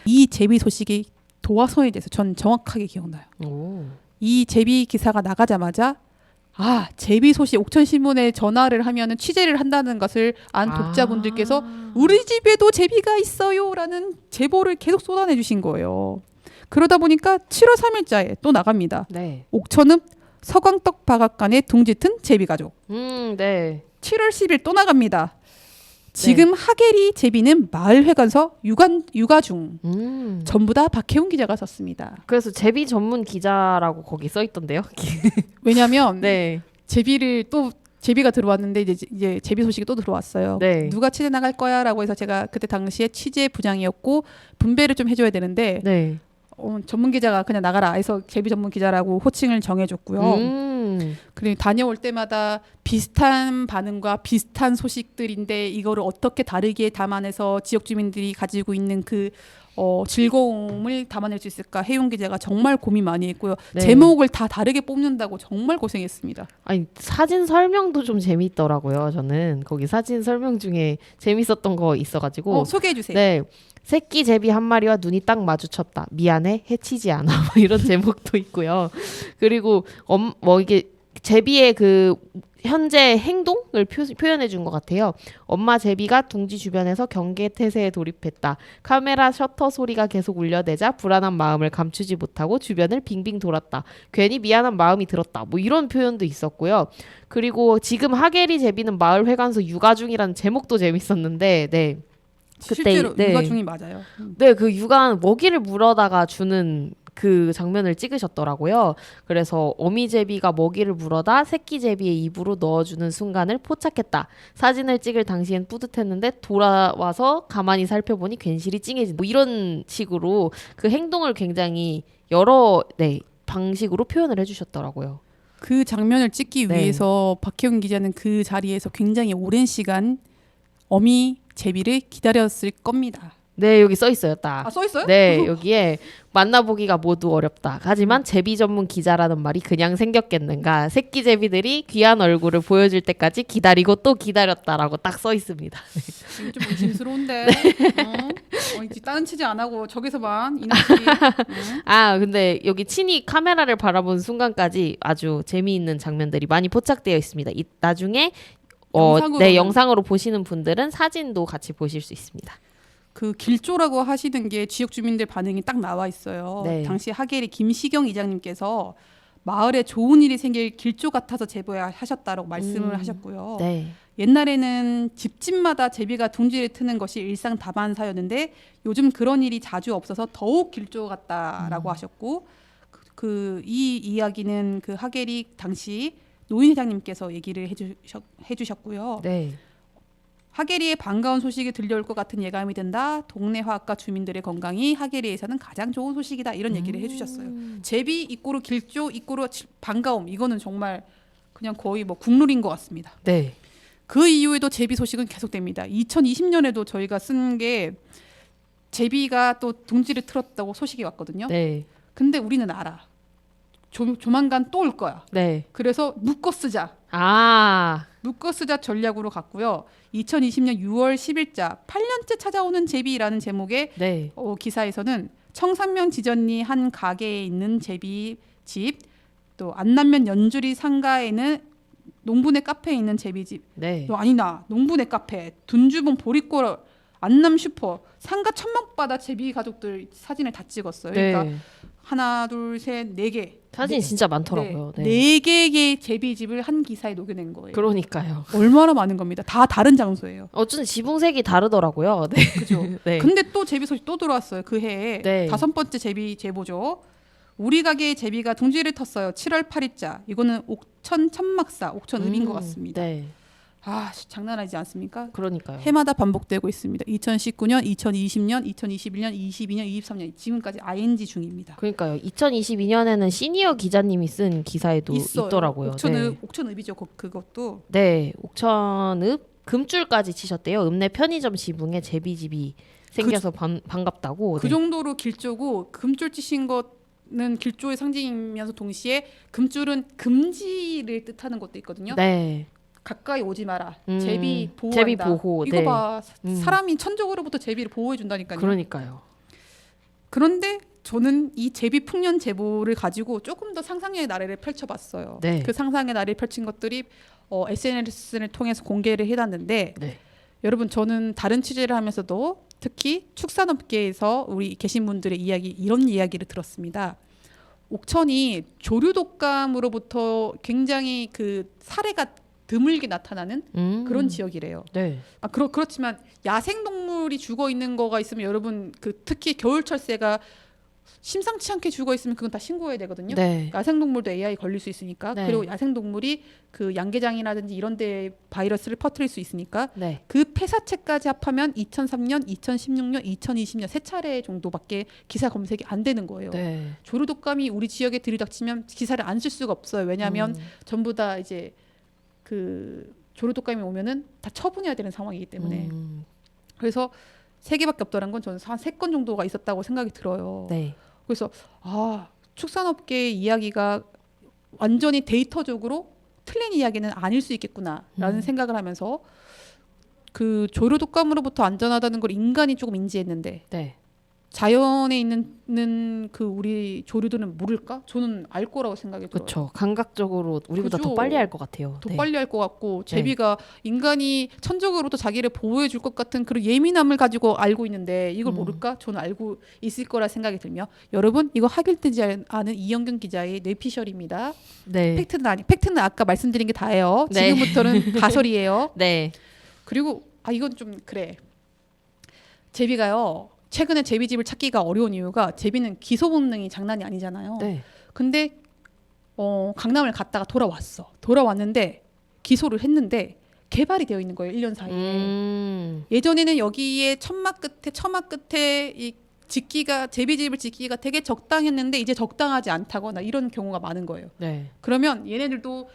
이 제비 소식이 도화선에 대해서 전 정확하게 기억나요. 오. 이 제비 기사가 나가자마자 제비 소식 옥천신문에 전화를 하면은 취재를 한다는 것을 안 독자분들께서 우리 집에도 제비가 있어요라는 제보를 계속 쏟아내 주신 거예요. 그러다 보니까 7월 3일자에 또 나갑니다. 네. 옥천읍 서광떡 박악간의 둥지 튼 제비 가족. 네. 7월 10일 또 나갑니다. 지금 하계리 제비는 마을회관서 육아 중. 전부 다 박혜훈 기자가 썼습니다. 그래서 제비 전문 기자라고 거기 써 있던데요. 왜냐하면 네. 제비가 들어왔는데 이제 제비 소식이 또 들어왔어요. 네. 누가 취재 나갈 거야라고 해서 제가 그때 당시에 취재 부장이었고 분배를 좀 해줘야 되는데 네. 전문 기자가 그냥 나가라 해서 제비 전문 기자라고 호칭을 정해줬고요. 그리고 다녀올 때마다 비슷한 반응과 비슷한 소식들인데 이거를 어떻게 다르게 담아내서 지역 주민들이 가지고 있는 그 즐거움을 담아낼 수 있을까 혜윤 기자가 정말 고민 많이 했고요. 네. 제목을 다 다르게 뽑는다고 정말 고생했습니다. 아니 사진 설명도 좀 재미있더라고요. 저는 거기 사진 설명 중에 재밌었던 거 있어가지고 소개해 주세요. 네. 새끼 제비 한 마리와 눈이 딱 마주쳤다. 미안해, 해치지 않아. 뭐 이런 제목도 있고요. 그리고 이게 제비의 그 현재 행동을 표현해 준 것 같아요. 엄마 제비가 둥지 주변에서 경계태세에 돌입했다. 카메라 셔터 소리가 계속 울려대자 불안한 마음을 감추지 못하고 주변을 빙빙 돌았다. 괜히 미안한 마음이 들었다. 뭐 이런 표현도 있었고요. 그리고 지금 하게리 제비는 마을 회관에서 육아 중이라는 제목도 재밌었는데, 네. 실제로 네. 육아 중이 맞아요. 네, 그 육아 먹이를 물어다가 주는 그 장면을 찍으셨더라고요. 그래서 어미 제비가 먹이를 물어다 새끼 제비의 입으로 넣어주는 순간을 포착했다. 사진을 찍을 당시엔 뿌듯했는데 돌아와서 가만히 살펴보니 괜시리 찡해진다. 뭐 이런 식으로 그 행동을 굉장히 여러 방식으로 표현을 해주셨더라고요. 그 장면을 찍기 네. 위해서 박혜영 기자는 그 자리에서 굉장히 오랜 시간 어미 제비를 기다렸을 겁니다. 네, 여기 써 있어요, 딱. 아, 써 있어요? 네, 여기에 만나보기가 모두 어렵다. 하지만 제비 전문 기자라는 말이 그냥 생겼겠는가. 새끼 제비들이 귀한 얼굴을 보여줄 때까지 기다리고 또 기다렸다라고 딱 써 있습니다. 좀 의심스러운데. 이제 다른 취재 안 하고 저기서만 이놈들이. 아, 근데 여기 친히 카메라를 바라본 순간까지 아주 재미있는 장면들이 많이 포착되어 있습니다. 나중에 영상으로는- 영상으로 보시는 분들은 사진도 같이 보실 수 있습니다. 그 길조라고 하시는 게 지역 주민들 반응이 딱 나와 있어요. 네. 당시 하계리 김시경 이장님께서 마을에 좋은 일이 생길 길조 같아서 제보하셨다라고 말씀을 하셨고요. 네. 옛날에는 집집마다 제비가 둥지를 트는 것이 일상 다반사였는데 요즘 그런 일이 자주 없어서 더욱 길조 같다라고 하셨고 이 이야기는 그 하계리 당시 노인 회장님께서 얘기를 해주셨고요. 네. 하계리의 반가운 소식이 들려올 것 같은 예감이 든다. 동네 화학과 주민들의 건강이 하계리에서는 가장 좋은 소식이다. 이런 얘기를 해주셨어요. 제비 이꼬르 길조 이꼬르 반가움 이거는 정말 그냥 거의 뭐 국룰인 것 같습니다. 네. 그 이후에도 제비 소식은 계속됩니다. 2020년에도 저희가 쓴 게 제비가 또 둥지를 틀었다고 소식이 왔거든요. 네. 근데 우리는 알아. 조만간 또 올 거야. 네. 그래서 묶어 쓰자. 아. 묶어 쓰자 전략으로 갔고요. 2020년 6월 10일자 8년째 찾아오는 제비라는 제목의 네. 기사에서는 청산면 지전리 한 가게에 있는 제비집, 또 안남면 연주리 상가에는 농부네 카페에 있는 제비집, 네. 또 아니나 농부네 카페, 둔주본 보리골, 안남 슈퍼, 상가 천막바다 제비 가족들 사진을 다 찍었어요. 네. 그러니까 하나, 둘, 셋, 네 개. 사진이 진짜 많더라고요. 네. 네 개의 제비집을 한 기사에 녹여낸 거예요. 그러니까요. 얼마나 많은 겁니다. 다 다른 장소예요. 어쨌든 지붕색이 다르더라고요. 네. 그죠? 네. 근데 또 제비 소식 또 들어왔어요. 그 해에 네. 5번째 제비 제보죠. 우리 가게의 제비가 둥지를 텄어요. 7월 8일자. 이거는 옥천 천막사 옥천읍인 것 같습니다. 네. 아, 장난 아니지 않습니까? 그러니까요. 해마다 반복되고 있습니다. 2019년, 2020년, 2021년, 22년, 23년 지금까지 ING 중입니다. 그러니까요. 2022년에는 시니어 기자님이 쓴 기사에도 있어요. 있더라고요. 네. 옥천읍이죠. 그것도. 네, 옥천읍 금줄까지 치셨대요. 읍내 편의점 지붕에 제비집이 생겨서 반갑다고. 그 네. 정도로 길조고 금줄 치신 것은 길조의 상징이면서 동시에 금줄은 금지를 뜻하는 것도 있거든요. 네. 가까이 오지 마라. 제비 보호한다. 제비 보호. 이거 네. 봐. 사람이 천적으로부터 제비를 보호해 준다니까요. 그러니까요. 그런데 저는 이 제비 풍년 제보를 가지고 조금 더 상상의 나래를 펼쳐봤어요. 네. 그 상상의 나래를 펼친 것들이 SNS를 통해서 공개를 해놨는데 네. 여러분 저는 다른 취재를 하면서도 특히 축산업계에서 우리 계신 분들의 이런 이야기를 들었습니다. 옥천이 조류독감으로부터 굉장히 그 사례가 드물게 나타나는 그런 지역이래요. 네. 그렇지만 야생동물이 죽어 있는 거가 있으면 여러분 특히 겨울철새가 심상치 않게 죽어 있으면 그건 다 신고해야 되거든요. 네. 야생동물도 AI 걸릴 수 있으니까. 네. 그리고 야생동물이 그 양계장이라든지 이런 데 바이러스를 퍼뜨릴 수 있으니까 네. 그 폐사체까지 합하면 2003년, 2016년, 2020년 세 차례 정도밖에 기사 검색이 안 되는 거예요. 네. 조류독감이 우리 지역에 들이닥치면 기사를 안 쓸 수가 없어요. 왜냐하면 전부 다 이제 그 조류독감이 오면은 다 처분해야 되는 상황이기 때문에. 그래서 3개밖에 없더란 건 저는 한 3건 정도가 있었다고 생각이 들어요. 네. 그래서 축산업계의 이야기가 완전히 데이터적으로 틀린 이야기는 아닐 수 있겠구나라는 생각을 하면서 그 조류독감으로부터 안전하다는 걸 인간이 조금 인지했는데 네. 자연에 있는 그 우리 조류들은 모를까? 저는 알 거라고 생각이 들어요. 그렇죠. 감각적으로 우리보다 그죠? 더 빨리 알 것 같아요. 더 네. 빨리 할 것 같고 제비가 인간이 천적으로부터 자기를 보호해 줄 것 같은 그런 예민함을 가지고 알고 있는데 이걸 모를까? 저는 알고 있을 거라 생각이 들며 여러분 이거 학일되지 않은 이영경 기자의 뇌피셜입니다. 네. 팩트는 아까 말씀드린 게 다예요. 네. 지금부터는 가설이에요. 네. 그리고 이건 좀 그래. 제비가요. 최근에 제비집을 찾기가 어려운 이유가 제비는 기소 본능이 장난이 아니잖아요. 네. 근데 강남을 갔다가 돌아왔는데 기소를 했는데 개발이 되어 있는 거예요. 1년 사이에. 예전에는 여기에 처마 끝에 이 제비집을 짓기가 되게 적당했는데 이제 적당하지 않다거나 이런 경우가 많은 거예요. 네. 그러면 얘네들도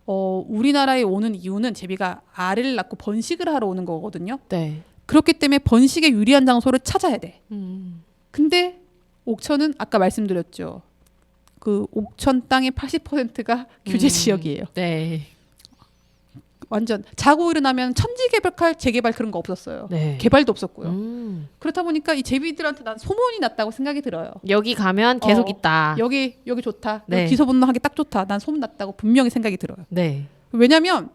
우리나라에 오는 이유는 제비가 알을 낳고 번식을 하러 오는 거거든요. 네. 그렇기 때문에 번식에 유리한 장소를 찾아야 돼. 근데 옥천은 아까 말씀드렸죠. 그 옥천 땅의 80%가 규제 지역이에요. 네. 완전 자고 일어나면 천지개벽할 재개발 그런 거 없었어요. 네. 개발도 없었고요. 그렇다 보니까 이 제비들한테 난 소문이 났다고 생각이 들어요. 여기 가면 계속 있다. 여기 좋다. 네. 기소 본능하기 딱 좋다. 난 소문 났다고 분명히 생각이 들어요. 네. 왜냐면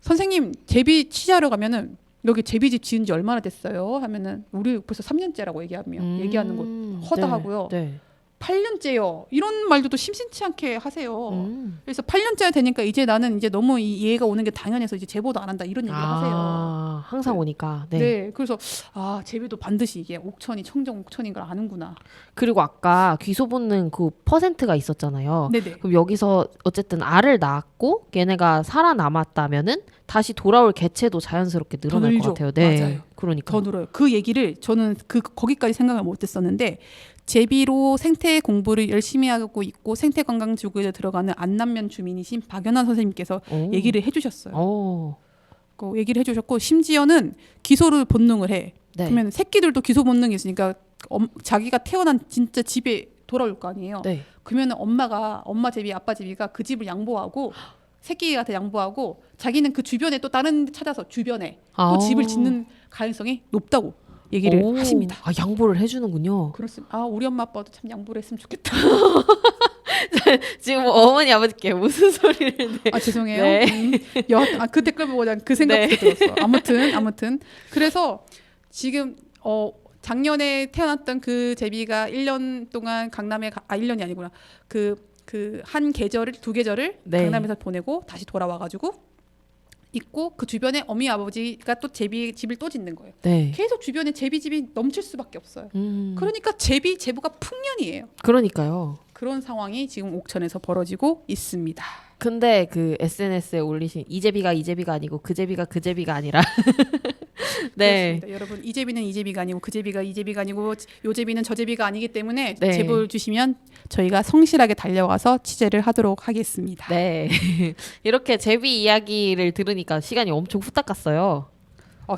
선생님 제비 취재하러 가면은 여기 제비집 지은 지 얼마나 됐어요? 하면은 우리 벌써 3년째라고 얘기하는 거 허다하고요. 네. 8년째요. 이런 말도 또 심심치 않게 하세요. 그래서 8년째가 되니까 이제 나는 이제 너무 이 얘가 오는 게 당연해서 이제 제보도 안 한다 이런 얘기를 하세요. 항상 네. 오니까. 네. 네. 그래서 제비도 반드시 이게 옥천이 청정 옥천인 걸 아는구나. 그리고 아까 귀소 본능 그 퍼센트가 있었잖아요. 네네. 그럼 여기서 어쨌든 알을 낳았고 얘네가 살아남았다면은 다시 돌아올 개체도 자연스럽게 늘어날 늘죠. 것 같아요. 네. 맞아요. 그러니까. 더 늘어요. 그 얘기를 저는 거기까지 생각을 못했었는데 제비로 생태 공부를 열심히 하고 있고 생태 관광 지구에 들어가는 안남면 주민이신 박연아 선생님께서 얘기를 해주셨어요. 그 얘기를 해주셨고 심지어는 기소를 본능을 해. 네. 그러면 새끼들도 기소 본능이 있으니까 자기가 태어난 진짜 집에 돌아올 거 아니에요. 네. 그러면 엄마 제비 아빠 제비가 그 집을 양보하고 새끼한테 양보하고 자기는 그 주변에 또 다른 데 찾아서 주변에 또 집을 짓는 가능성이 높다고 얘기를 하십니다. 양보를 해주는군요. 그렇습니다. 우리 엄마 아빠도 참 양보를 했으면 좋겠다. 지금 어머니 아버지께 무슨 소리를 죄송해요. 네. 그 댓글 보고 그 생각도 들었어. 아무튼 그래서 지금 작년에 태어났던 그 제비가 1년 동안 강남에 1년이 아니구나. 그 한 계절을 2계절을 네. 강남에서 보내고 다시 돌아와가지고 있고 그 주변에 어미 아버지가 또 제비 집을 또 짓는 거예요. 네. 계속 주변에 제비 집이 넘칠 수밖에 없어요. 그러니까 제보가 풍년이에요. 그러니까요. 그런 상황이 지금 옥천에서 벌어지고 있습니다. 근데 그 SNS에 올리신 이제비가 아니고 그 제비가 아니라 네. 그렇습니다. 여러분 이 제비는 이 제비가 아니고 그 제비가 이 제비가 아니고 요 제비는 저 제비가 아니기 때문에 네. 제보를 주시면 저희가 성실하게 달려가서 취재를 하도록 하겠습니다. 네. 이렇게 제비 이야기를 들으니까 시간이 엄청 후딱 갔어요.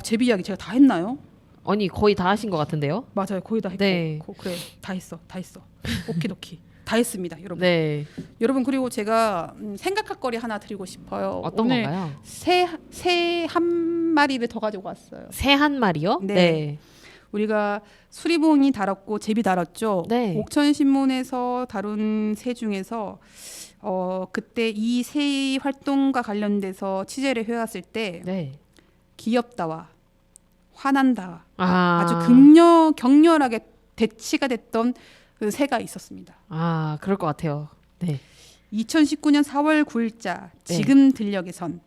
제비 이야기 제가 다 했나요? 아니 거의 다 하신 것 같은데요? 맞아요. 거의 다 했고 네. 그래 다 했어. 오키도키 다 했습니다, 여러분. 네. 여러분 그리고 제가 생각할 거리 하나 드리고 싶어요. 어떤 오늘 건가요? 새 한 마리를 더 가지고 왔어요. 새 한 마리요? 네. 우리가 수리봉이 다뤘고 제비 다뤘죠. 네. 옥천신문에서 다룬 새 중에서 그때 이 새 활동과 관련돼서 취재를 해왔을 때 네. 귀엽다와 화난다 아주 아주 격렬하게 대치가 됐던 그 새가 있었습니다. 그럴 것 같아요. 네. 2019년 4월 9일자 네. 지금 들녘에선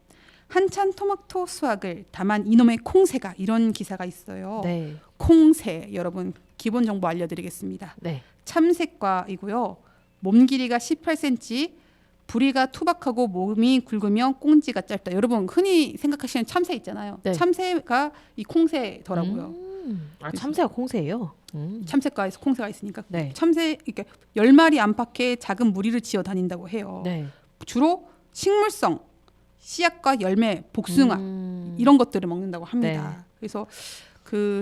한참 토마토 수확을 다만 이놈의 콩새가 이런 기사가 있어요. 네. 콩새 여러분 기본 정보 알려드리겠습니다. 네. 참새과이고요. 몸 길이가 18cm, 부리가 투박하고 몸이 굵으며 꽁지가 짧다. 여러분 흔히 생각하시는 참새 있잖아요. 네. 참새가 이 콩새더라고요. 참새가 콩새예요. 참새과에서 콩새가 있으니까 네. 참새 이렇게 10마리 안팎의 작은 무리를 지어 다닌다고 해요. 네. 주로 식물성 씨앗과 열매, 복숭아 이런 것들을 먹는다고 합니다. 네. 그래서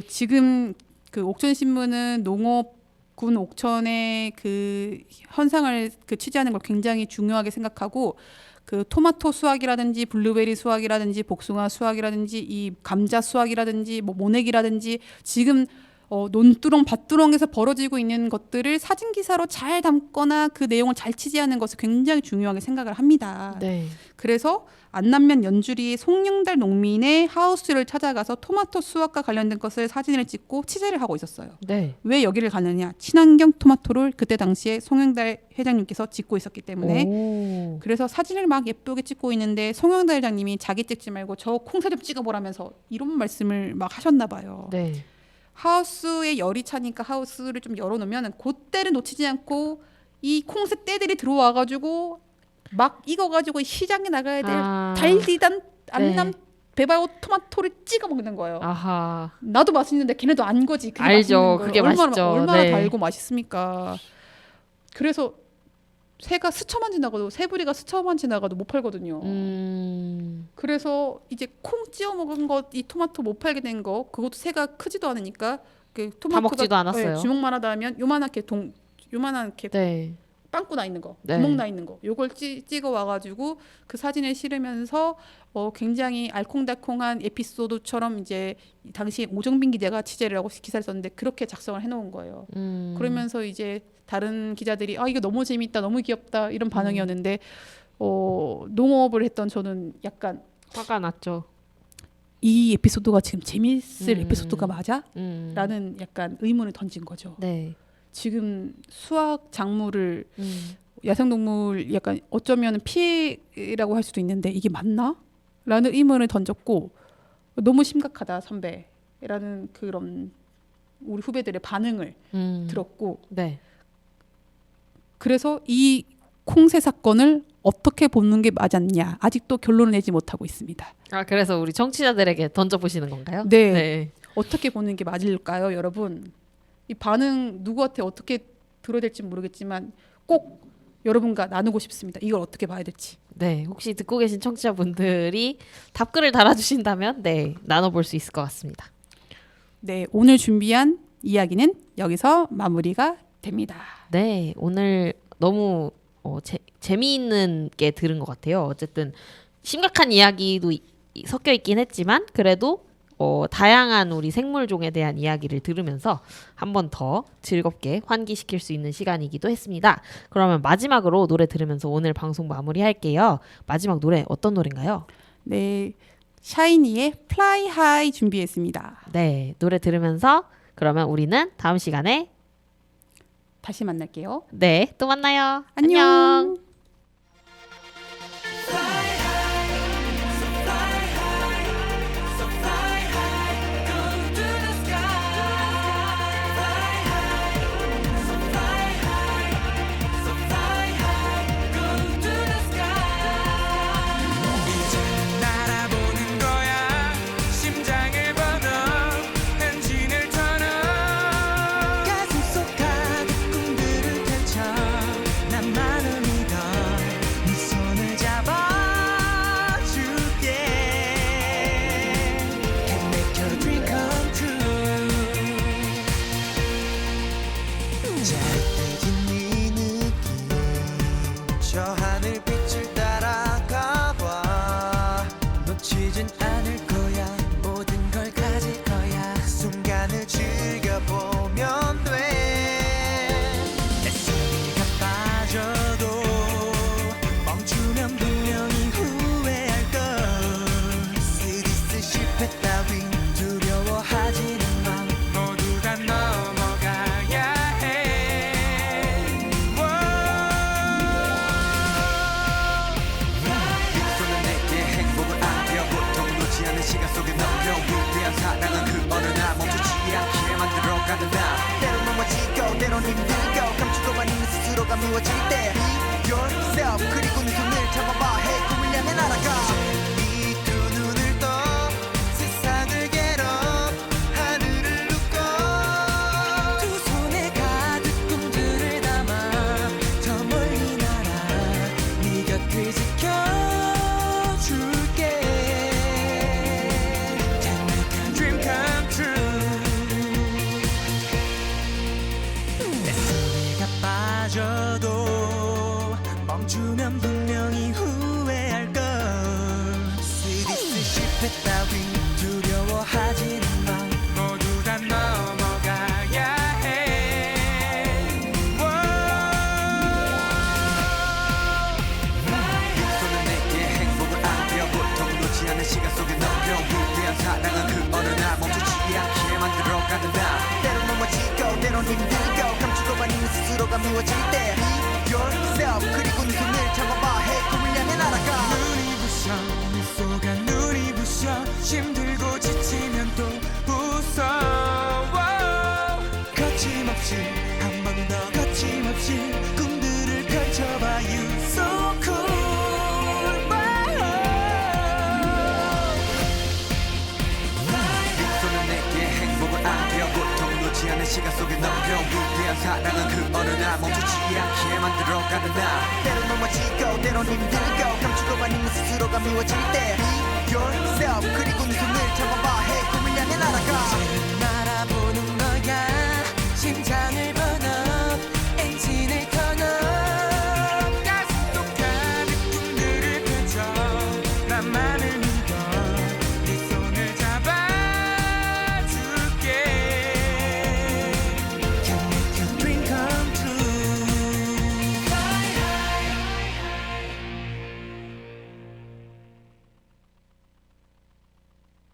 지금 옥천신문은 농업군 옥천의 그 현상을 취재하는 걸 굉장히 중요하게 생각하고 토마토 수확이라든지 블루베리 수확이라든지 복숭아 수확이라든지 이 감자 수확이라든지 모넥이라든지 지금 논두렁 밭두렁에서 벌어지고 있는 것들을 사진 기사로 잘 담거나 그 내용을 잘 취재하는 것을 굉장히 중요하게 생각을 합니다. 네. 그래서 안남면 연주리의 송영달 농민의 하우스를 찾아가서 토마토 수확과 관련된 것을 사진을 찍고 취재를 하고 있었어요. 네. 왜 여기를 가느냐? 친환경 토마토를 그때 당시에 송영달 회장님께서 짓고 있었기 때문에. 오. 그래서 사진을 막 예쁘게 찍고 있는데 송영달 회장님이 자기 찍지 말고 저 콩새 좀 찍어보라면서 이런 말씀을 막 하셨나 봐요. 네. 하우스에 열이 차니까 하우스를 좀 열어놓으면 그때를 놓치지 않고 이 콩새 떼들이 들어와가지고 막 익어가지고 시장에 나가야 될 달디단 안남 배바오 토마토를 찍어 먹는 거예요. 아하. 나도 맛있는데 걔네도 안 거지. 그게 알죠. 맛있는 거예요. 그게 얼마나, 맛있죠. 얼마나 네. 달고 맛있습니까? 그래서 새가 스쳐만 지나가도 새부리가 스쳐만 지나가도 못 팔거든요. 그래서 이제 콩 찍어 먹은 것, 이 토마토 못 팔게 된 거, 그것도 새가 크지도 않으니까 그 토마토가 먹지도 않았어요. 주먹만 하다 하면 요만하게 요만하게 네. 빵꾸 나 있는 거, 네. 구멍 나 있는 거, 요걸 찍어 와가지고 그 사진을 실으면서 굉장히 알콩달콩한 에피소드처럼 이제 당시 오정빈 기자가 취재를 하고 기사를 썼는데 그렇게 작성을 해놓은 거예요. 그러면서 이제 다른 기자들이 이거 너무 재밌다, 너무 귀엽다 이런 반응이었는데 농업을 했던 저는 약간 화가 났죠. 이 에피소드가 지금 재밌을 에피소드가 맞아? 라는 약간 의문을 던진 거죠. 네. 지금 수학 작물을 야생동물 약간 어쩌면 피해라고 할 수도 있는데 이게 맞나? 라는 의문을 던졌고 너무 심각하다 선배라는 그런 우리 후배들의 반응을 들었고 네. 그래서 이 콩새 사건을 어떻게 보는 게 맞았냐 아직도 결론을 내지 못하고 있습니다. 아, 그래서 우리 청취자들에게 던져보시는 건가요? 네. 어떻게 보는 게 맞을까요, 여러분? 이 반응 누구한테 어떻게 들어야 될지 모르겠지만 꼭 여러분과 나누고 싶습니다. 이걸 어떻게 봐야 될지. 네. 혹시 듣고 계신 청취자분들이 답글을 달아주신다면 네, 나눠볼 수 있을 것 같습니다. 네, 오늘 준비한 이야기는 여기서 마무리가 됩니다. 네, 오늘 너무 재미있는 게 들은 것 같아요. 어쨌든 심각한 이야기도 섞여 있긴 했지만 그래도 다양한 우리 생물종에 대한 이야기를 들으면서 한 번 더 즐겁게 환기시킬 수 있는 시간이기도 했습니다. 그러면 마지막으로 노래 들으면서 오늘 방송 마무리할게요. 마지막 노래 어떤 노래인가요? 네, 샤이니의 Fly High 준비했습니다. 네, 노래 들으면서 그러면 우리는 다음 시간에 다시 만날게요. 네, 또 만나요. 안녕. 날아보는 거야 심장을 번호 엔진을 터너 가슴 속 가득 꿈들을 펼쳐 나만을 믿어 네 손을 잡아줄게 Can make your dream come true 짜릿해진 네 느낌 저 하늘빛을 따라가봐 놓치진 않을 거야 모든 걸 가질 거야 그 순간을 즐겨보면 돼내 숨이가 빠져도 멈추면 분명히 후회할걸 스리스 실패 따윈 두려워하지는 마 모두 다 넘어가야 해 빗소는 내게 행복을 안겨 보통 놓지 않는 시간 속에 넘겨 위대한 사랑은 그 어느 날 멈추지 않게 만들어가는 날 때론 넘어지고 때론 힘들고 감추고만 있는 스스로가 미워질 때 Be yourself 그리고 네 손을 잡아봐 해 꿈을 향해 날아가 이 두 눈을 떠 세상을 get up 하늘을 웃고 두 손에 가득 꿈들을 담아 저 멀리 날아 네 곁을 지켜줄게 Can make a dream come true 내 숨이가 빠져도 멈추면 분명히 후회할걸 스리스 실패 따윈 두려워하지는 마 모두 다 넘어가 미워질 때 Be yourself 그리고 네 손을 잡아봐 Hey 꿈을 향해 날아가 눈이 부셔 미소가 눈이 부셔 힘들고 지치면 또 웃어 거침없이 한 번 더 거침없이 꿈들을 펼쳐봐 You so cool 빅소는 내게 행복을 안겨 고통을 놓지 않은 시간 속에 넘겨 위대한 사랑은 그 어느 날 멈추지 않게 만들어가는 나 때론 넘어지고 때론 힘들고 감추고만 있는 스스로가 미워질 때 Be yourself